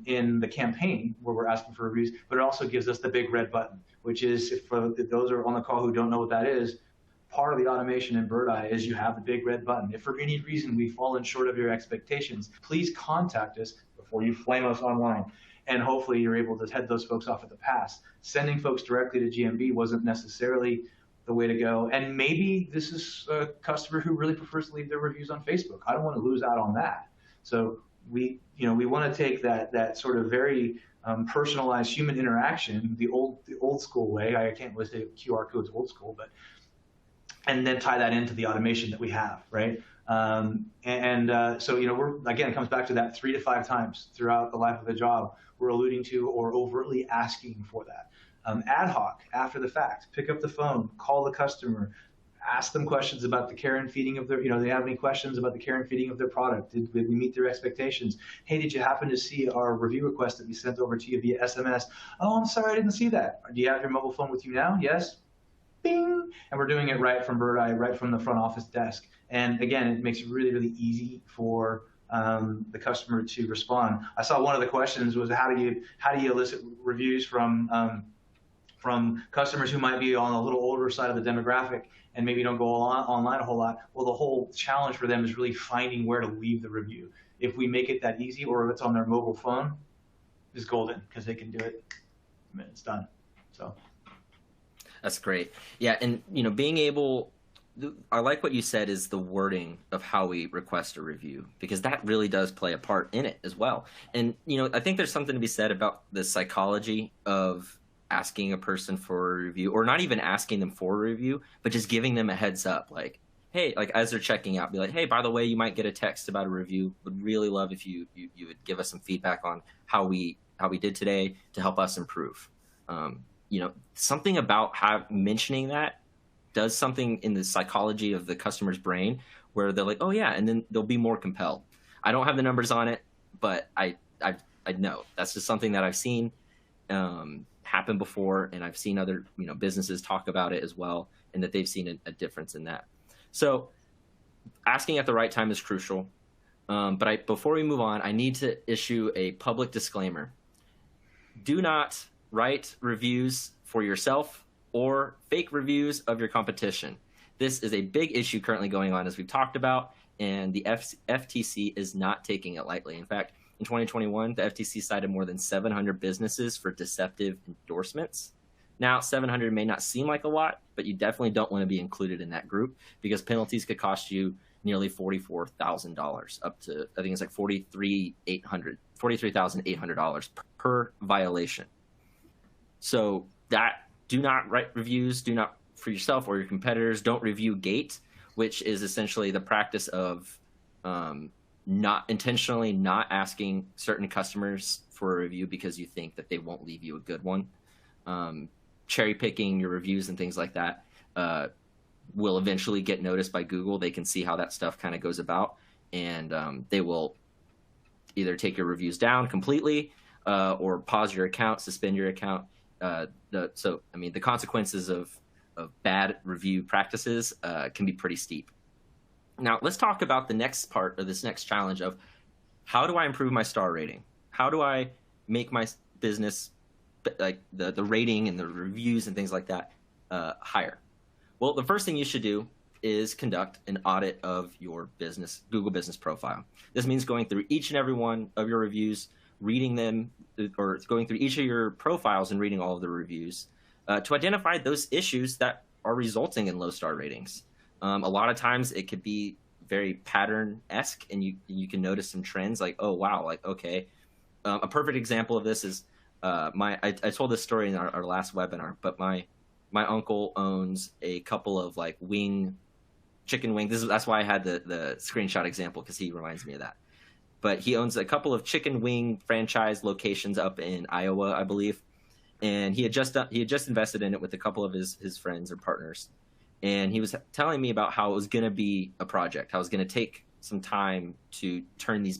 in the campaign where we're asking for reviews, but it also gives us the big red button, which is, if those are on the call who don't know what that is, part of the automation in Birdeye is you have the big red button. If for any reason we've fallen short of your expectations, please contact us before you flame us online. And hopefully you're able to head those folks off at the pass. Sending folks directly to GMB wasn't necessarily the way to go. And maybe this is a customer who really prefers to leave their reviews on Facebook. I don't want to lose out on that. So we want to take that sort of very personalized human interaction, the old school way. I can't really say QR code's old school, but and then tie that into the automation that we have, right? So it comes back to that 3 to 5 times throughout the life of the job we're alluding to or overtly asking for that. Ad hoc, after the fact, pick up the phone, call the customer, ask them questions about the care and feeding of their, they have any questions about the care and feeding of their product? Did we meet their expectations? Hey, did you happen to see our review request that we sent over to you via SMS? Oh, I'm sorry, I didn't see that. Do you have your mobile phone with you now? Yes. Bing. And we're doing it right from Birdeye, right from the front office desk. And again, it makes it really, really easy for the customer to respond. I saw one of the questions was how do you elicit reviews from customers who might be on a little older side of the demographic and maybe don't go online a whole lot. Well, the whole challenge for them is really finding where to leave the review. If we make it that easy, or if it's on their mobile phone, it's golden because they can do it. I mean, it's done. So that's great. Yeah, and being able, I like what you said is the wording of how we request a review, because that really does play a part in it as well. And I think there's something to be said about the psychology of asking a person for a review, or not even asking them for a review, but just giving them a heads up, like, hey, like as they're checking out, be like, hey, by the way, you might get a text about a review. Would really love if you would give us some feedback on how we did today to help us improve. Something about mentioning that does something in the psychology of the customer's brain where they're like, oh yeah, and then they'll be more compelled. I don't have the numbers on it, but I know that's just something that I've seen happen before, and I've seen other businesses talk about it as well, and that they've seen a difference in that. So asking at the right time is crucial. But before we move on, I need to issue a public disclaimer. Do not write reviews for yourself or fake reviews of your competition. This is a big issue currently going on, as we've talked about, and the FTC is not taking it lightly. In fact, in 2021, the FTC cited more than 700 businesses for deceptive endorsements. Now, 700 may not seem like a lot, but you definitely don't want to be included in that group, because penalties could cost you nearly $44,000, up to, I think it's like $43,800 per violation. So do not write reviews, do not for yourself or your competitors. Don't review gate, which is essentially the practice of not intentionally not asking certain customers for a review because you think that they won't leave you a good one. Cherry picking your reviews and things like that will eventually get noticed by Google. They can see how that stuff kind of goes about, and they will either take your reviews down completely or pause your account, suspend your account. The consequences of bad review practices can be pretty steep. Now, let's talk about the next part of this next challenge of how do I improve my star rating? How do I make my business, like the rating and the reviews and things like that, higher? Well, the first thing you should do is conduct an audit of your business, Google Business Profile. This means going through each and every one of your reviews, reading them, or going through each of your profiles and reading all of the reviews to identify those issues that are resulting in low star ratings. A lot of times it could be very pattern-esque, and you can notice some trends like, oh, wow, like, okay. A perfect example of this is I told this story in our last webinar, but my uncle owns a couple of like chicken wing. That's why I had the screenshot example, because he reminds me of that. But he owns a couple of chicken wing franchise locations up in Iowa, I believe. And he had just invested in it with a couple of his friends or partners. And he was telling me about how it was going to be a project, how it was going to take some time to turn these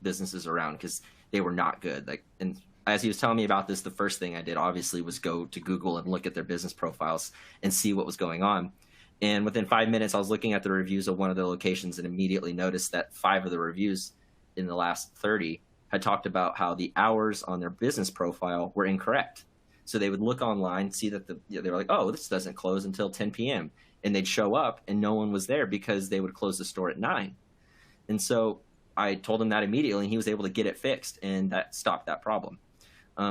businesses around, because they were not good. Like, and as he was telling me about this, the first thing I did obviously was go to Google and look at their business profiles and see what was going on. And within 5 minutes, I was looking at the reviews of one of the locations and immediately noticed that 5 of the reviews in the last 30 had talked about how the hours on their business profile were incorrect. So they would look online, see that they were like, oh, this doesn't close until 10 p.m. And they'd show up and no one was there because they would close the store at 9. And so I told him that immediately, and he was able to get it fixed, and that stopped that problem.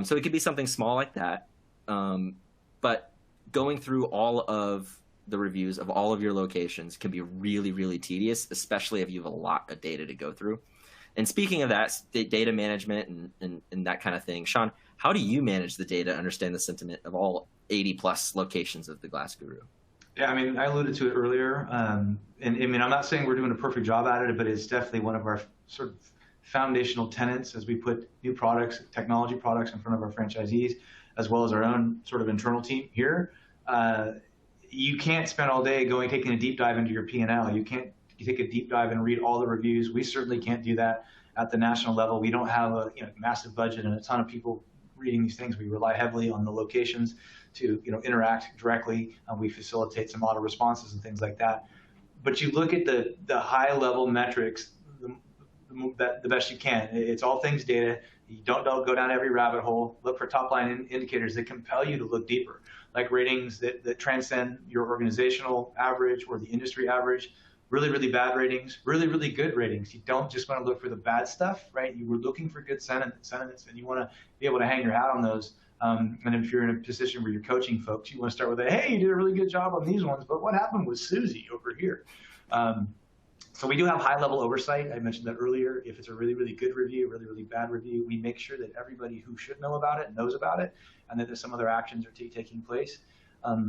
So it could be something small like that. But going through all of the reviews of all of your locations can be really, really tedious, especially if you have a lot of data to go through. And speaking of that, data management and that kind of thing, Sean, how do you manage the data, understand the sentiment of all 80 plus locations of the Glass Guru? Yeah, I mean, I alluded to it earlier. And I mean, I'm not saying we're doing a perfect job at it, but it's definitely one of our sort of foundational tenets as we put new products, technology products in front of our franchisees, as well as our own sort of internal team here. You can't spend all day taking a deep dive into your P&L. You can't take a deep dive and read all the reviews. We certainly can't do that at the national level. We don't have a massive budget and a ton of people reading these things. We rely heavily on the locations to interact directly. We facilitate some auto responses and things like that. But you look at the high level metrics the best you can. It's all things data. You don't go down every rabbit hole. Look for top line indicators that compel you to look deeper, like ratings that transcend your organizational average or the industry average. Really, really bad ratings, really, really good ratings. You don't just want to look for the bad stuff, right? You were looking for good sentiments, and you want to be able to hang your hat on those. And if you're in a position where you're coaching folks, you want to start with hey, you did a really good job on these ones, but what happened with Susie over here? So we do have high-level oversight. I mentioned that earlier. If it's a really, really good review, really, really bad review, we make sure that everybody who should know about it knows about it, and that there's some other actions are taking place.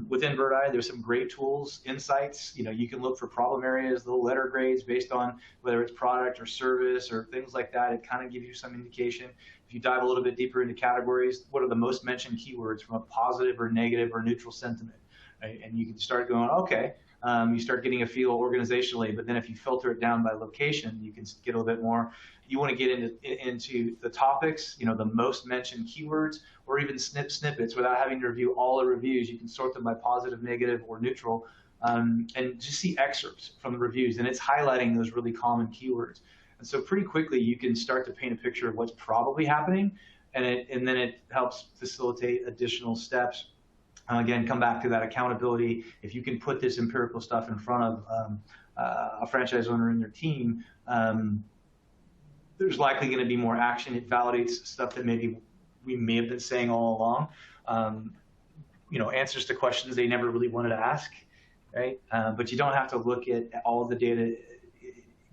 Within Birdeye, there's some great tools, insights. You can look for problem areas, little letter grades based on whether it's product or service or things like that. It kind of gives you some indication. If you dive a little bit deeper into categories, what are the most mentioned keywords from a positive or negative or neutral sentiment? Right? And you can start going, okay. You start getting a feel organizationally, but then if you filter it down by location, you can get a little bit more. You want to get into the topics, the most mentioned keywords, or even snippets without having to review all the reviews. You can sort them by positive, negative, or neutral, and just see excerpts from the reviews, and it's highlighting those really common keywords. And so pretty quickly, you can start to paint a picture of what's probably happening, and then it helps facilitate additional steps. Again, come back to that accountability. If you can put this empirical stuff in front of a franchise owner in their team, there's likely going to be more action. It validates stuff that maybe we may have been saying all along. Answers to questions they never really wanted to ask, right? But you don't have to look at all of the data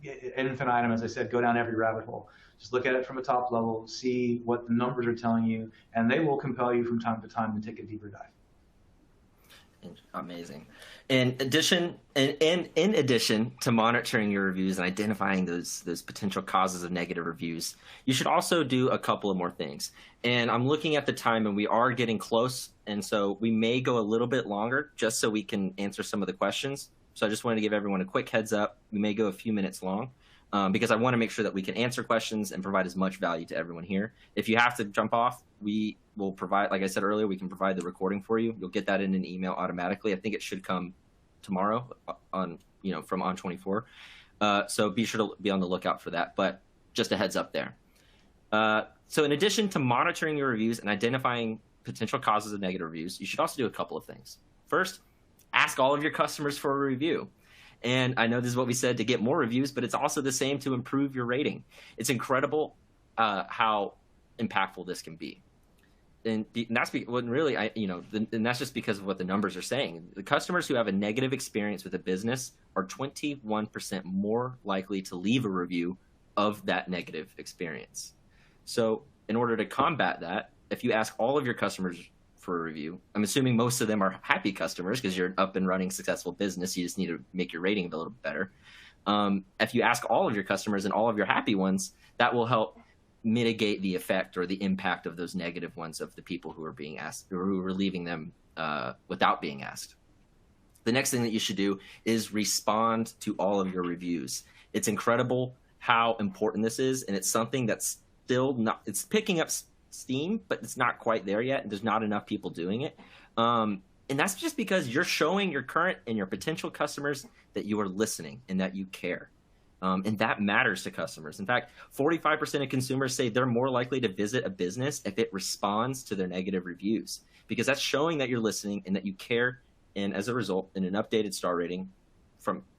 in infinitum. As I said, go down every rabbit hole. Just look at it from a top level, see what the numbers are telling you, and they will compel you from time to time to take a deeper dive. Amazing. In addition to monitoring your reviews and identifying those potential causes of negative reviews, you should also do a couple of more things. And I'm looking at the time, and we are getting close, and so we may go a little bit longer just so we can answer some of the questions. So I just wanted to give everyone a quick heads up. We may go a few minutes long because I want to make sure that we can answer questions and provide as much value to everyone here. If you have to jump off, we will provide, like I said earlier, we can provide the recording for you. You'll get that in an email automatically. I think it should come tomorrow from On24. So be sure to be on the lookout for that. But just a heads up there. So in addition to monitoring your reviews and identifying potential causes of negative reviews, you should also do a couple of things. First, ask all of your customers for a review. And I know this is what we said to get more reviews, but it's also the same to improve your rating. It's incredible how impactful this can be. And that's when really, and that's just because of what the numbers are saying. The customers who have a negative experience with a business are 21% more likely to leave a review of that negative experience. So in order to combat that, if you ask all of your customers for a review, I'm assuming most of them are happy customers because you're up and running successful business. You just need to make your rating a little bit better. If you ask all of your customers and all of your happy ones, that will help mitigate the effect or the impact of those negative ones of the people who are being asked or who are leaving them without being asked. The next thing that you should do is respond to all of your reviews. It's incredible how important this is, and it's something that's still not, it's picking up steam, but it's not quite there yet, and there's not enough people doing it. And that's just because you're showing your current and your potential customers that you are listening and that you care. And that matters to customers. In fact, 45% of consumers say they're more likely to visit a business if it responds to their negative reviews, because that's showing that you're listening and that you care. And as a result, in an updated star rating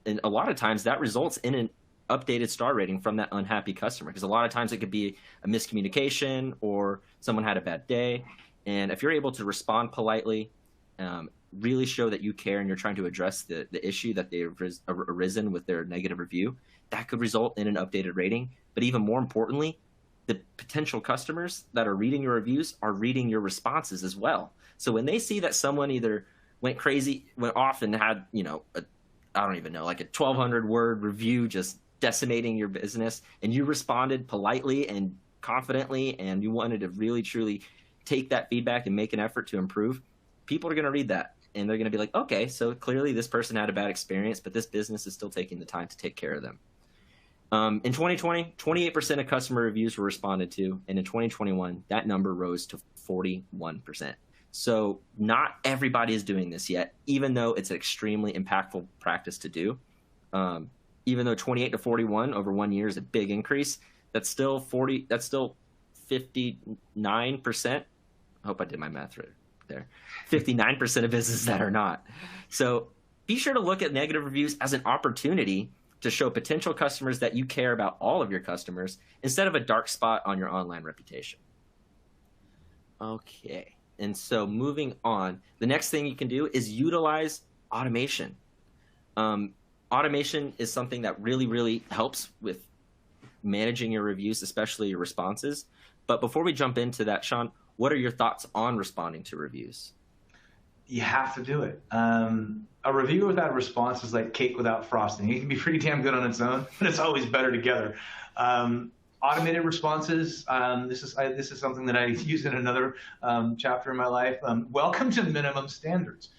and a lot of times that results in an updated star rating from that unhappy customer, because a lot of times it could be a miscommunication or someone had a bad day. And if you're able to respond politely, really show that you care and you're trying to address the issue that they've arisen with their negative review, that could result in an updated rating. But even more importantly, the potential customers that are reading your reviews are reading your responses as well. So when they see that someone either went off and had, I don't even know, like a 1,200 word review just decimating your business, and you responded politely and confidently, and you wanted to really, truly take that feedback and make an effort to improve, people are going to read that. And they're going to be like, okay, so clearly this person had a bad experience, but this business is still taking the time to take care of them. In 2020, 28% of customer reviews were responded to. And in 2021, that number rose to 41%. So not everybody is doing this yet, even though it's an extremely impactful practice to do. Even though 28 to 41 over 1 year is a big increase, that's still 59%. I hope I did my math right there. 59% of businesses that are not. So be sure to look at negative reviews as an opportunity to show potential customers that you care about all of your customers instead of a dark spot on your online reputation. Okay. And so moving on, the next thing you can do is utilize automation. Automation is something that really, really helps with managing your reviews, especially your responses. But before we jump into that, Sean, what are your thoughts on responding to reviews? You have to do it. A review without a response is like cake without frosting. It can be pretty damn good on its own, but it's always better together. Automated responses. This is something that I use in another chapter in my life. Welcome to minimum standards.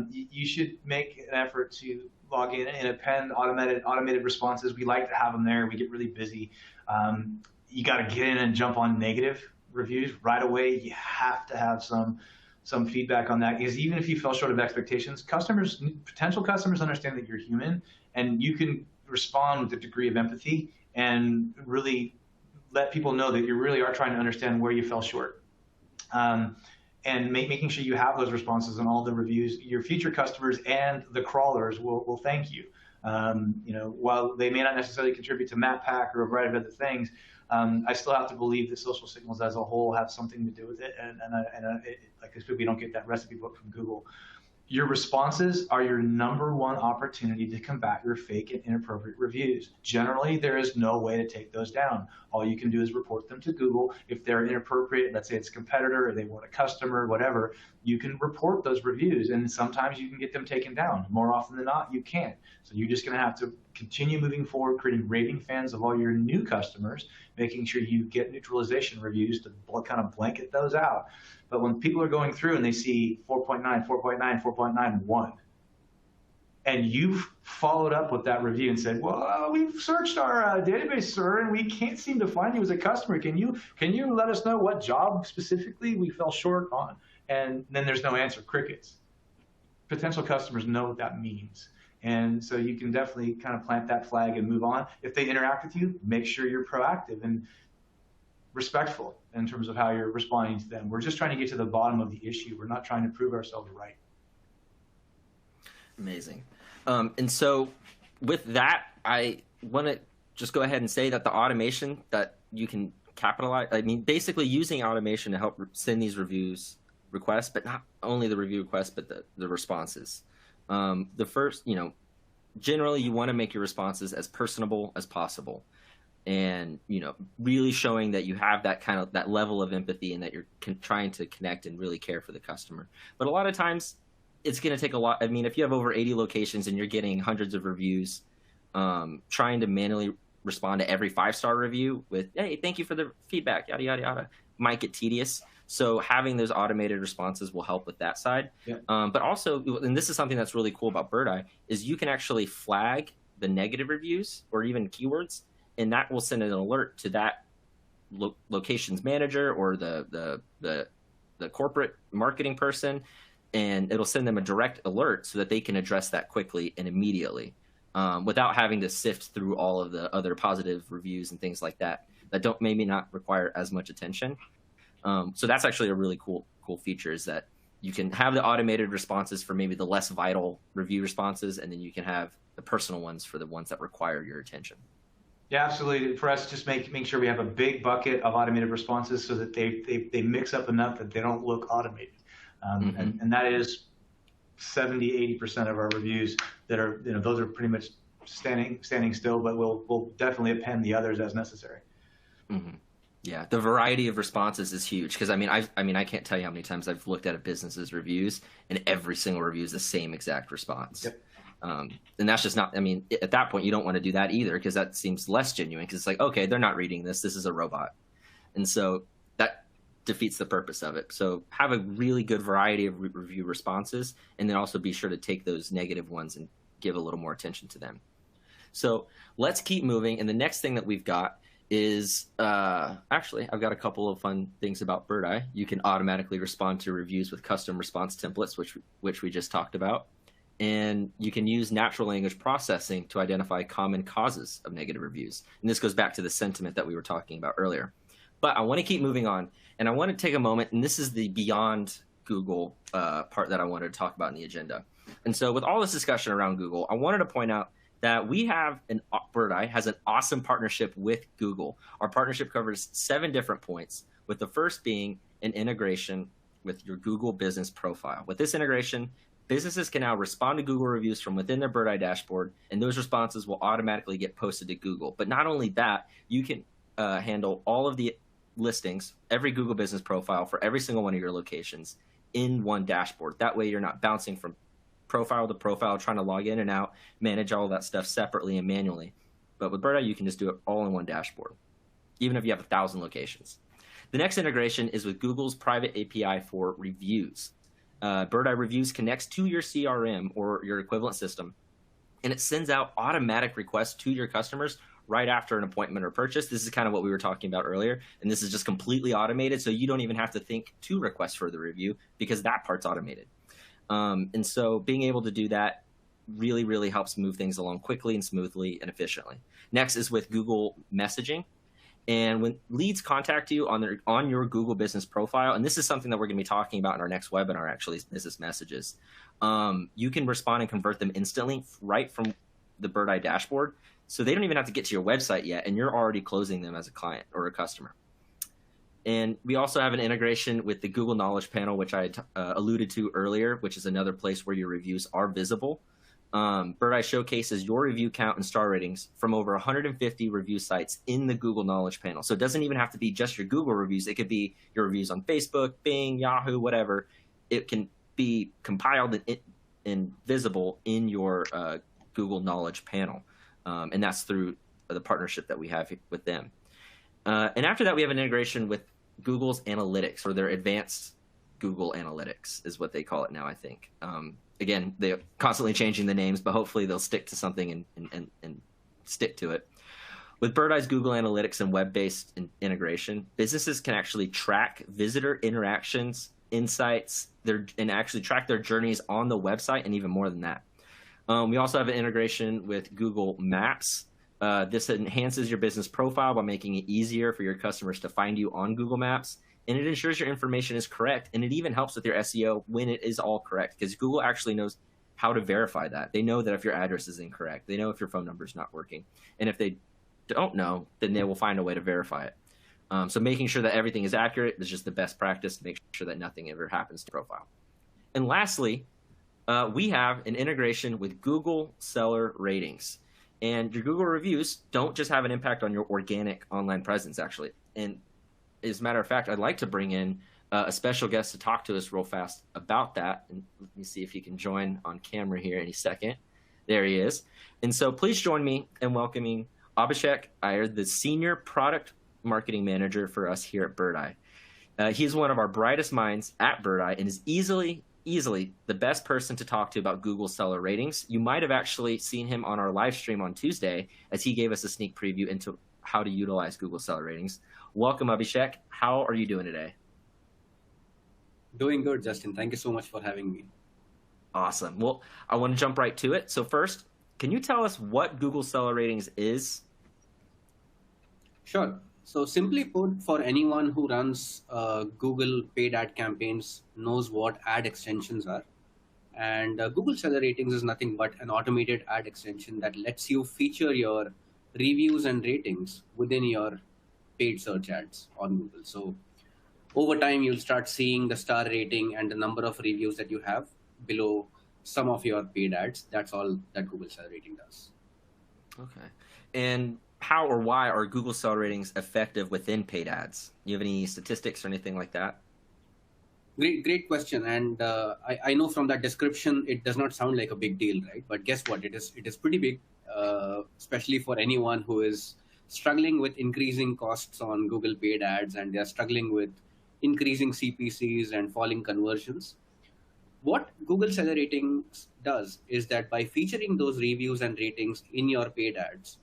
You should make an effort to log in and append automated responses. We like to have them there. We get really busy. You got to get in and jump on negative reviews right away. You have to have some feedback on that, because even if you fell short of expectations, potential customers understand that you're human, and you can respond with a degree of empathy and really let people know that you really are trying to understand where you fell short. And making sure you have those responses in all the reviews. Your future customers and the crawlers will thank you. While they may not necessarily contribute to MapPack or a variety of other things, I still have to believe that social signals as a whole have something to do with it. Like we don't get that recipe book from Google. Your responses are your #1 opportunity to combat your fake and inappropriate reviews. Generally, there is no way to take those down. All you can do is report them to Google. If they're inappropriate, let's say it's a competitor or they want a customer, whatever, you can report those reviews, and sometimes you can get them taken down. More often than not, you can't. So you're just going to have to continue moving forward, creating raving fans of all your new customers, making sure you get neutralization reviews to kind of blanket those out. But when people are going through and they see 4.9, 4.9, 4.91, and you've followed up with that review and said, well, we've searched our database, sir, and we can't seem to find you as a customer. Can you let us know what job specifically we fell short on? And then there's no answer, crickets. Potential customers know what that means. And so you can definitely kind of plant that flag and move on. If they interact with you, make sure you're proactive and respectful in terms of how you're responding to them. We're just trying to get to the bottom of the issue. We're not trying to prove ourselves right. Amazing. And so with that, I want to just go ahead and say that the automation that you can capitalize, I mean, basically using automation to help send these reviews requests, but not only the review requests, but the responses. The first, generally you want to make your responses as personable as possible. And, really showing that you have that level of empathy and that you're trying to connect and really care for the customer. But a lot of times it's going to take a lot. I mean, if you have over 80 locations and you're getting hundreds of reviews, trying to manually respond to every 5-star review with, hey, thank you for the feedback, yada, yada, yada, might get tedious. So having those automated responses will help with that side. Yeah. But also, and this is something that's really cool about Birdeye, is you can actually flag the negative reviews or even keywords, and that will send an alert to that location's manager or the corporate marketing person, and it'll send them a direct alert so that they can address that quickly and immediately, without having to sift through all of the other positive reviews and things like that don't maybe not require as much attention. So that's actually a really cool feature, is that you can have the automated responses for maybe the less vital review responses, and then you can have the personal ones for the ones that require your attention. Yeah, absolutely. For us, just make sure we have a big bucket of automated responses so that they mix up enough that they don't look automated. And that is 70-80% of our reviews that are, those are pretty much standing still, but we'll definitely append the others as necessary. Mm-hmm. Yeah, the variety of responses is huge, because I can't tell you how many times I've looked at a business's reviews and every single review is the same exact response. Yep. And that's just not, at that point you don't want to do that either, because that seems less genuine, because it's like, okay, they're not reading this is a robot. And so that defeats the purpose of it. So have a really good variety of review responses, and then also be sure to take those negative ones and give a little more attention to them. So let's keep moving. And the next thing that we've got is, actually, I've got a couple of fun things about Birdeye. You can automatically respond to reviews with custom response templates, which we just talked about. And you can use natural language processing to identify common causes of negative reviews. And this goes back to the sentiment that we were talking about earlier. But I want to keep moving on, and I want to take a moment, and this is the beyond Google part that I wanted to talk about in the agenda. And so with all this discussion around Google, I wanted to point out that Birdeye has an awesome partnership with Google. Our partnership covers 7 different points, with the first being an integration with your Google business profile. With this integration, businesses can now respond to Google reviews from within their Birdeye dashboard, and those responses will automatically get posted to Google. But not only that, you can handle all of the listings, every Google business profile for every single one of your locations in one dashboard. That way you're not bouncing from profile to profile, trying to log in and out, manage all of that stuff separately and manually. But with Birdeye, you can just do it all in one dashboard, even if you have 1,000 locations. The next integration is with Google's private API for reviews. Birdeye Reviews connects to your CRM or your equivalent system, and it sends out automatic requests to your customers right after an appointment or purchase. This is kind of what we were talking about earlier, and this is just completely automated, so you don't even have to think to request for the review, because that part's automated. And so being able to do that really, really helps move things along quickly and smoothly and efficiently. Next is with Google messaging. And when leads contact you on your Google business profile, and this is something that we're going to be talking about in our next webinar, actually, is business messages, you can respond and convert them instantly right from the Birdeye dashboard. So they don't even have to get to your website yet, and you're already closing them as a client or a customer. And we also have an integration with the Google Knowledge Panel, which I alluded to earlier, which is another place where your reviews are visible. Birdeye showcases your review count and star ratings from over 150 review sites in the Google Knowledge Panel. So it doesn't even have to be just your Google reviews. It could be your reviews on Facebook, Bing, Yahoo, whatever. It can be compiled and visible in your Google Knowledge Panel. And that's through the partnership that we have with them. And after that, we have an integration with Google's Analytics, or their advanced Google Analytics is what they call it now, I think. Again, they're constantly changing the names, but hopefully they'll stick to something and stick to it. With Birdeye's Google Analytics and web-based integration, businesses can actually track visitor interactions, insights, and actually track their journeys on the website, and even more than that. We also have an integration with Google Maps. This enhances your business profile by making it easier for your customers to find you on Google Maps. And it ensures your information is correct, and it even helps with your SEO when it is all correct, because Google actually knows how to verify that. They know that if your address is incorrect, they know if your phone number is not working. And if they don't know, then they will find a way to verify it. So making sure that everything is accurate is just the best practice to make sure that nothing ever happens to profile. And lastly, we have an integration with Google Seller Ratings. And your Google reviews don't just have an impact on your organic online presence, actually. And as a matter of fact, I'd like to bring in a special guest to talk to us real fast about that. And let me see if he can join on camera here any second. There he is. And so please join me in welcoming Abhishek Iyer, the Senior Product Marketing Manager for us here at Birdeye. He's one of our brightest minds at Birdeye and is easily the best person to talk to about Google Seller Ratings. You might have actually seen him on our live stream on Tuesday as he gave us a sneak preview into how to utilize Google Seller Ratings. Welcome, Abhishek. How are you doing today? Doing good, Justin. Thank you so much for having me. Awesome. Well, I want to jump right to it. So first, can you tell us what Google Seller Ratings is? Sure. So simply put, for anyone who runs Google paid ad campaigns knows what ad extensions are. And Google Seller Ratings is nothing but an automated ad extension that lets you feature your reviews and ratings within your paid search ads on Google. So over time, you'll start seeing the star rating and the number of reviews that you have below some of your paid ads. That's all that Google Seller Rating does. Okay. And how or why are Google Seller Ratings effective within paid ads? Do you have any statistics or anything like that? Great question. And I know from that description, it does not sound like a big deal, right? But guess what? It is pretty big, especially for anyone who is struggling with increasing costs on Google paid ads, and they're struggling with increasing CPCs and falling conversions. What Google Seller Ratings does is that by featuring those reviews and ratings in your paid ads,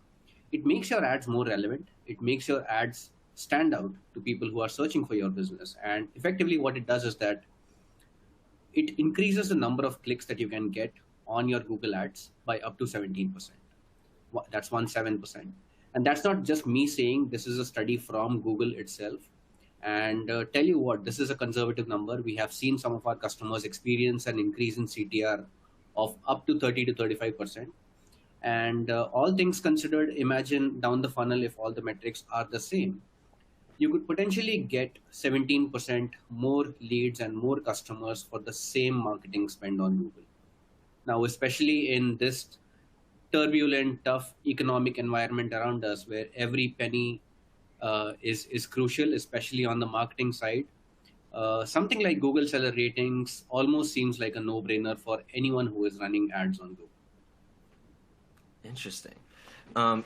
it makes your ads more relevant. It makes your ads stand out to people who are searching for your business. And effectively what it does is that it increases the number of clicks that you can get on your Google ads by up to 17%. That's 17%. And that's not just me saying, this is a study from Google itself. And tell you what, this is a conservative number. We have seen some of our customers experience an increase in CTR of up to 30 to 35%. And all things considered, imagine down the funnel, if all the metrics are the same, you could potentially get 17% more leads and more customers for the same marketing spend on Google. Now, especially in this turbulent, tough economic environment around us, where every penny is crucial, especially on the marketing side, something like Google Seller Ratings almost seems like a no-brainer for anyone who is running ads on Google. Interesting.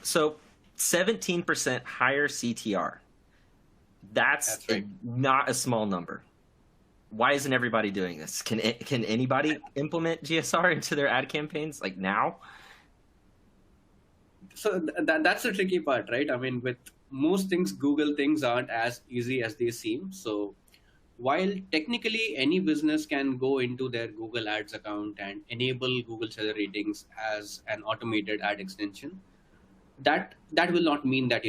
So 17% higher CTR. That's right. Not a small number. Why isn't everybody doing this? Can anybody implement GSR into their ad campaigns like now? So that's the tricky part, right? I mean, with most things, Google things aren't as easy as they seem. So while technically any business can go into their Google Ads account and enable Google Seller Ratings as an automated ad extension, that will not mean that,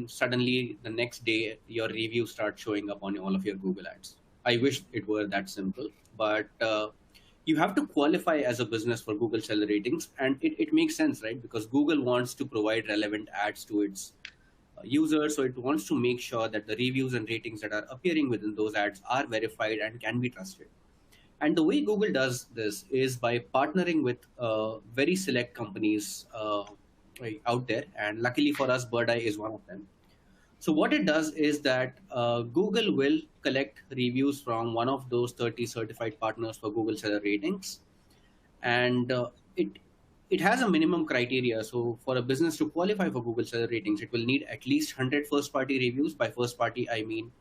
suddenly the next day your review starts showing up on all of your Google ads. I wish it were that simple, but you have to qualify as a business for Google Seller Ratings, and it makes sense, right? Because Google wants to provide relevant ads to its users, so it wants to make sure that the reviews and ratings that are appearing within those ads are verified and can be trusted. And the way Google does this is by partnering with very select companies out there, and luckily for us, Birdeye is one of them. So what it does is that Google will collect reviews from one of those 30 certified partners for Google Seller Ratings, and it has a minimum criteria. So for a business to qualify for Google Seller Ratings, it will need at least 100 first-party reviews. By first-party, I mean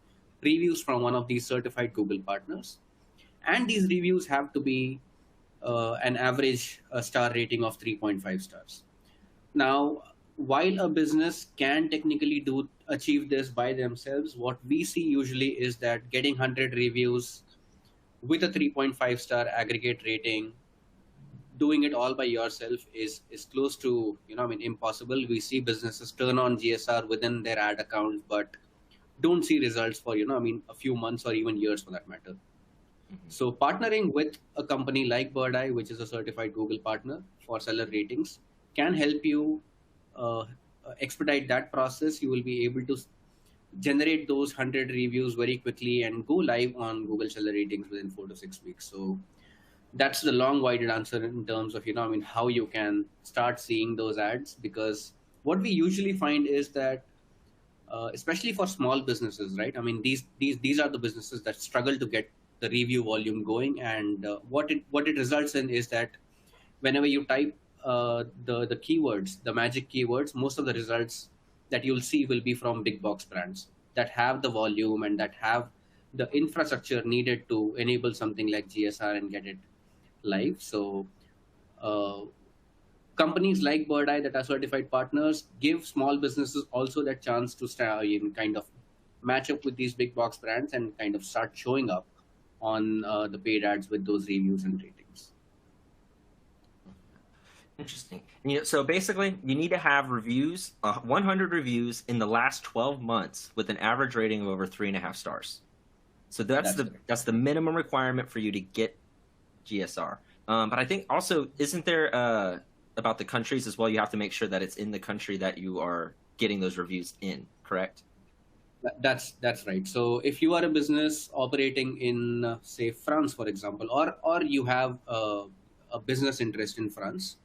reviews from one of these certified Google partners. And these reviews have to be an average star rating of 3.5 stars. Now, while a business can technically achieve this by themselves, what we see usually is that getting 100 reviews with a 3.5 star aggregate rating, doing it all by yourself is close to, impossible. We see businesses turn on GSR within their ad account, but don't see results for, a few months or even years for that matter. So partnering with a company like Birdeye, which is a certified Google partner for seller ratings, can help you uh, expedite that process. You will be able to generate those 100 reviews very quickly and go live on Google seller ratings within 4 to 6 weeks. So that's the long-winded answer in terms of, I mean, how you can start seeing those ads. Because what we usually find is that, especially for small businesses, right? I mean, these are the businesses that struggle to get the review volume going, and what it results in is that whenever you type the keywords, the magic keywords, most of the results that you'll see will be from big box brands that have the volume and that have the infrastructure needed to enable something like GSR and get it live. So uh, companies like Birdeye that are certified partners give small businesses also that chance to start in kind of match up with these big box brands and kind of start showing up on the paid ads with those reviews and ratings. Interesting. So basically, you need to have reviews, 100 reviews in the last 12 months with an average rating of over 3.5 stars. So that's the minimum requirement for you to get GSR. But I think also, isn't there about the countries as well? You have to make sure that it's in the country that you are getting those reviews in, correct? That's right. So if you are a business operating in, say, France, for example, or you have a business interest in France,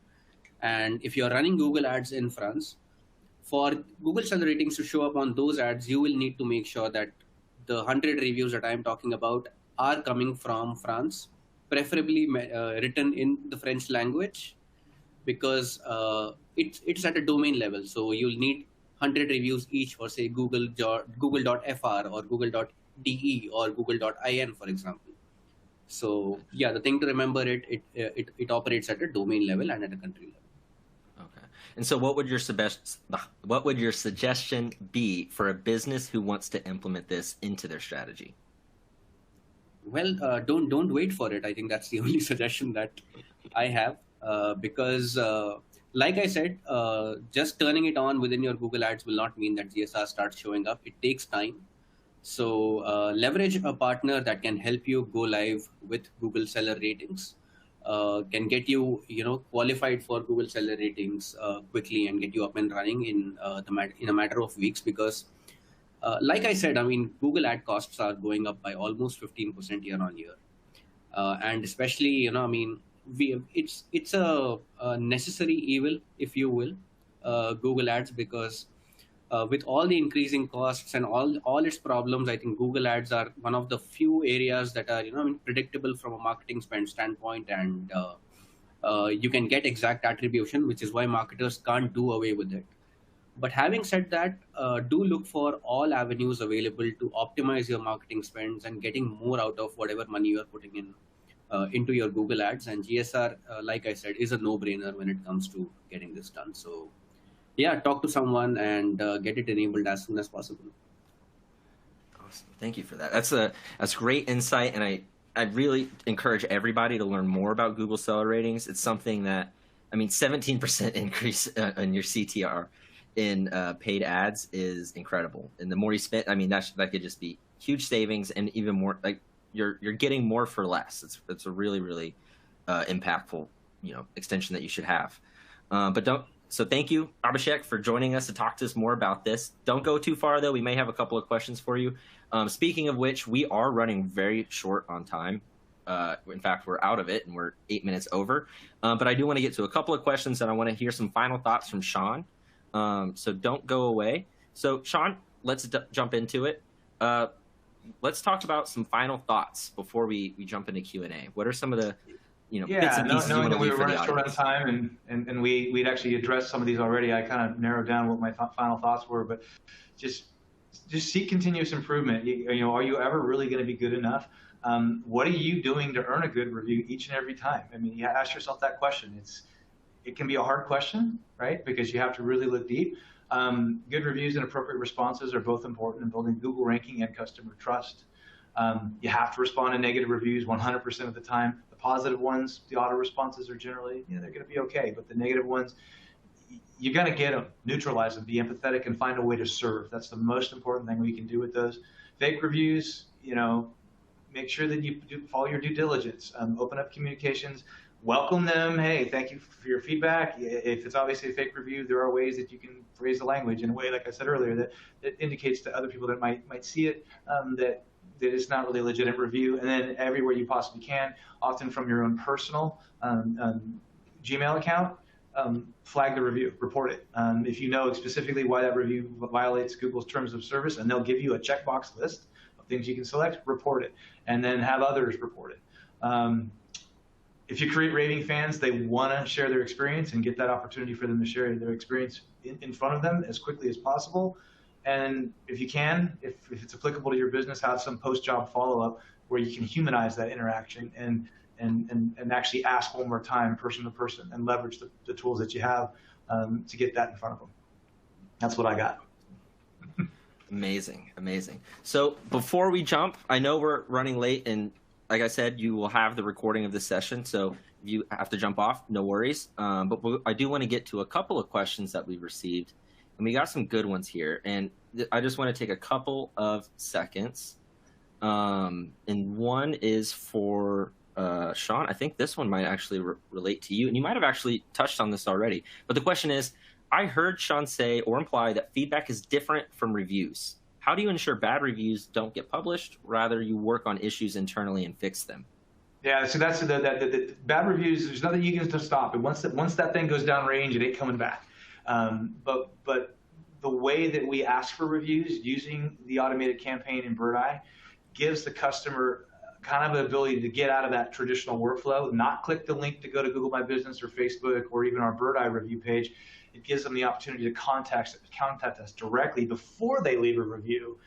and if you're running Google ads in France, for Google seller ratings to show up on those ads, you will need to make sure that the 100 reviews that I'm talking about are coming from France, preferably written in the French language, because it's at a domain level. So you'll need 100 reviews each for, say, Google.fr or Google.de or Google.in, for example. So yeah, the thing to remember, it operates at a domain level and at a country level. Okay. And so what would your suggestion be for a business who wants to implement this into their strategy? Well, don't wait for it. I think that's the only suggestion that I have, because like I said, just turning it on within your Google ads will not mean that GSR starts showing up. It takes time. So leverage a partner that can help you go live with Google seller ratings, can get you, qualified for Google seller ratings quickly and get you up and running in a matter of weeks. Because like I said, I mean, Google ad costs are going up by almost 15% year on year. And especially, I mean, it's a necessary evil, if you will, Google ads, because with all the increasing costs and all its problems, I think Google ads are one of the few areas that are, I mean, predictable from a marketing spend standpoint, and you can get exact attribution, which is why marketers can't do away with it. But having said that, do look for all avenues available to optimize your marketing spends and getting more out of whatever money you are putting in into your Google ads. And GSR, like I said, is a no-brainer when it comes to getting this done. So yeah, talk to someone and get it enabled as soon as possible. Awesome. Thank you for that. That's great insight, and I really encourage everybody to learn more about Google seller ratings. It's something that, I mean, 17% increase in your CTR in paid ads is incredible. And the more you spend, I mean, that could just be huge savings, and even more, like you're getting more for less. It's a really, really impactful, extension that you should have. So thank you, Abhishek, for joining us to talk to us more about this. Don't go too far, though. We may have a couple of questions for you. Speaking of which, we are running very short on time. In fact, we're out of it, and we're 8 minutes over. But I do want to get to a couple of questions, and I want to hear some final thoughts from Sean. So don't go away. So Sean, let's jump into it. Let's talk about some final thoughts before we jump into Q&A. What are some of the bits and pieces knowing you that we were running short on time and we'd actually addressed some of these already, I kind of narrowed down what my final thoughts were. But just seek continuous improvement. Are you ever really going to be good enough? What are you doing to earn a good review each and every time? I mean, you ask yourself that question. It can be a hard question, right? Because you have to really look deep. Good reviews and appropriate responses are both important in building Google ranking and customer trust. You have to respond to negative reviews 100% of the time. The positive ones, the auto responses are generally, they're going to be okay. But the negative ones, you got to get them, neutralize them, be empathetic, and find a way to serve. That's the most important thing we can do with those. Fake reviews, make sure that you follow your due diligence, open up communications, welcome them. Hey, thank you for your feedback. If it's obviously a fake review, there are ways that you can phrase the language in a way, like I said earlier, that indicates to other people that might see it that it's not really a legitimate review. And then everywhere you possibly can, often from your own personal Gmail account, flag the review, report it. If you know specifically why that review violates Google's terms of service, and they'll give you a checkbox list of things you can select, report it, and then have others report it. If you create raving fans, they want to share their experience and get that opportunity for them to share their experience in front of them as quickly as possible. And if you can, if it's applicable to your business, have some post-job follow-up where you can humanize that interaction and actually ask one more time, person to person, and leverage the tools that you have to get that in front of them. That's what I got. Amazing, amazing. So before we jump, I know we're running late, and like I said, you will have the recording of this session, so if you have to jump off, no worries. But I do want to get to a couple of questions that we've received, and we got some good ones here. And I just want to take a couple of seconds. And one is for Sean. I think this one might actually relate to you, and you might have actually touched on this already. But the question is, I heard Sean say or imply that feedback is different from reviews. How do you ensure bad reviews don't get published? Rather, you work on issues internally and fix them. Yeah, so that's the bad reviews. There's nothing you can do to stop it. Once that thing goes downrange, it ain't coming back. But the way that we ask for reviews using the automated campaign in Birdeye gives the customer kind of the ability to get out of that traditional workflow, not click the link to go to Google My Business or Facebook or even our Birdeye review page. It gives them the opportunity to contact us directly before they leave a review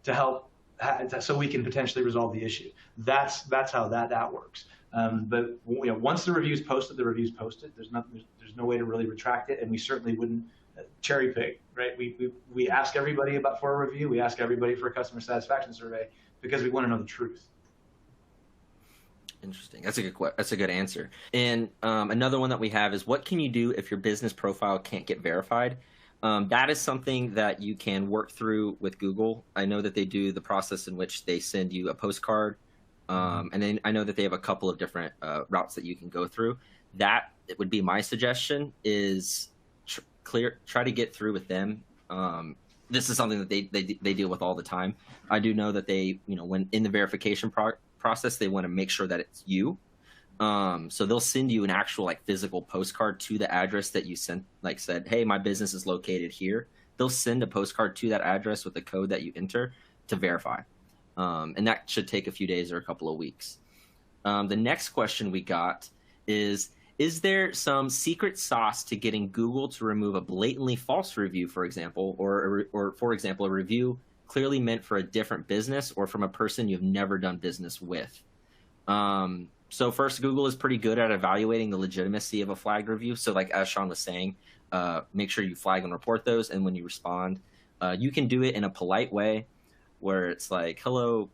to help, so we can potentially resolve the issue. That's how that works. But once the review's posted, the review's posted. There's no way to really retract it, and we certainly wouldn't cherry pick, right? We ask everybody for a review. We ask everybody for a customer satisfaction survey because we want to know the truth. Interesting. That's a good answer. And another one that we have is, what can you do if your business profile can't get verified? That is something that you can work through with Google. I know that they do the process in which they send you a postcard, and then I know that they have a couple of different routes that you can go through. That it would be my suggestion is try to get through with them. This is something that they deal with all the time. I do know that they, when in the verification process, they want to make sure that it's you. So they'll send you an actual physical postcard to the address that you sent, said, hey, my business is located here. They'll send a postcard to that address with the code that you enter to verify. And that should take a few days or a couple of weeks. The next question we got is there some secret sauce to getting Google to remove a blatantly false review, for example, or for example, a review clearly meant for a different business or from a person you've never done business with? So first, Google is pretty good at evaluating the legitimacy of a flagged review. So as Sean was saying, make sure you flag and report those. And when you respond, you can do it in a polite way where it's like, hello,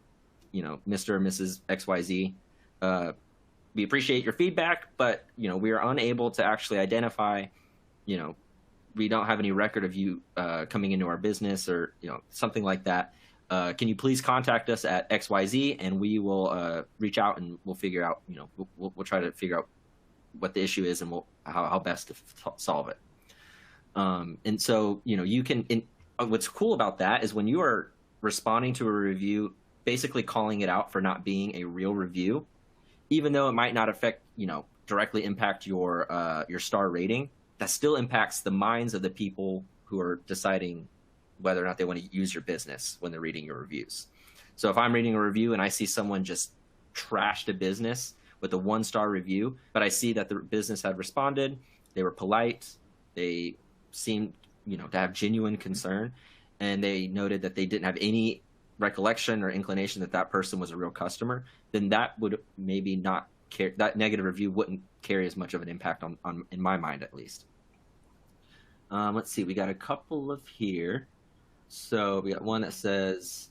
Mr. or Mrs. XYZ. We appreciate your feedback, but, we are unable to actually identify, we don't have any record of you coming into our business or, something like that. Can you please contact us at XYZ, and we will reach out and we'll figure out, we'll try to figure out what the issue is and how best to solve it. And so, you can, what's cool about that is when you are responding to a review, basically calling it out for not being a real review, even though it might not affect, directly impact your star rating, that still impacts the minds of the people who are deciding whether or not they want to use your business when they're reading your reviews. So if I'm reading a review and I see someone just trashed a business with a 1-star review, but I see that the business had responded, they were polite, they seemed, to have genuine concern, and they noted that they didn't have any recollection or inclination that that person was a real customer, then that would maybe not care, that negative review wouldn't carry as much of an impact on in my mind, at least. Let's see, we got a couple of here. So we got one that says,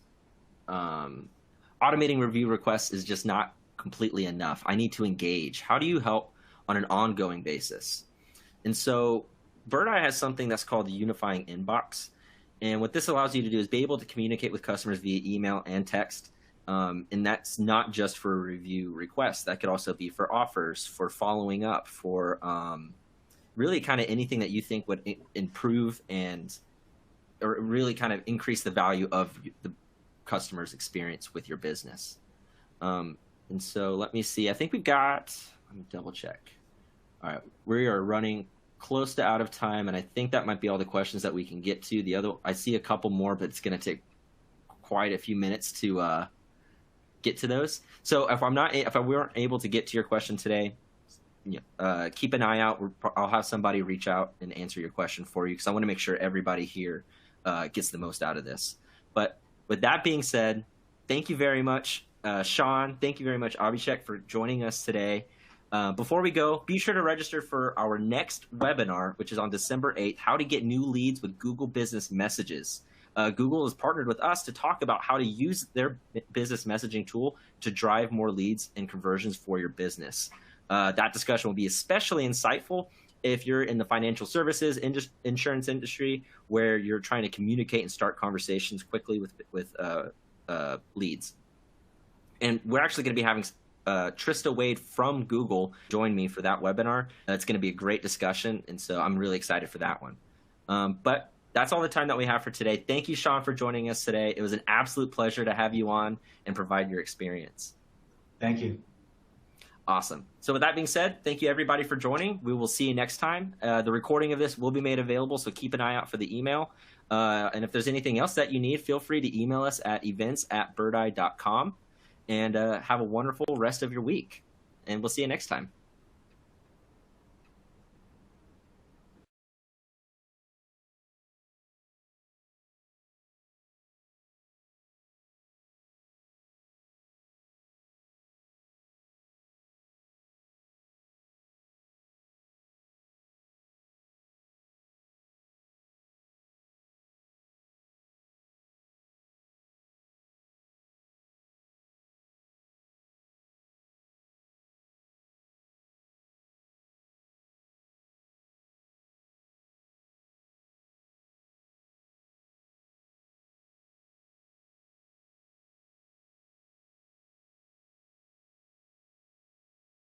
automating review requests is just not completely enough. I need to engage. How do you help on an ongoing basis? And so Birdeye has something that's called the unifying inbox. And what this allows you to do is be able to communicate with customers via email and text. And that's not just for review requests. That could also be for offers, for following up, for really kind of anything that you think would improve or really kind of increase the value of the customer's experience with your business. And so let me see. I think let me double check. All right, we are running close to out of time, and I think that might be all the questions that we can get to. I see a couple more, but it's going to take quite a few minutes to get to those. So if we weren't able to get to your question today, keep an eye out. I'll have somebody reach out and answer your question for you, because I want to make sure everybody here gets the most out of this. But with that being said, thank you very much, Sean. Thank you very much, Abhishek, for joining us today. Before we go, be sure to register for our next webinar, which is on December 8th, how to get new leads with Google Business Messages. Google has partnered with us to talk about how to use their business messaging tool to drive more leads and conversions for your business. That discussion will be especially insightful if you're in the financial services insurance industry, where you're trying to communicate and start conversations quickly with leads. And we're actually going to be having Trista Wade from Google join me for that webinar. It's going to be a great discussion, and so I'm really excited for that one. But that's all the time that we have for today. Thank you, Sean, for joining us today. It was an absolute pleasure to have you on and provide your experience. Thank you. Awesome. So with that being said, thank you everybody for joining. We will see you next time. The recording of this will be made available, so keep an eye out for the email. And if there's anything else that you need, feel free to email us at events@birdeye.com. And have a wonderful rest of your week. And we'll see you next time.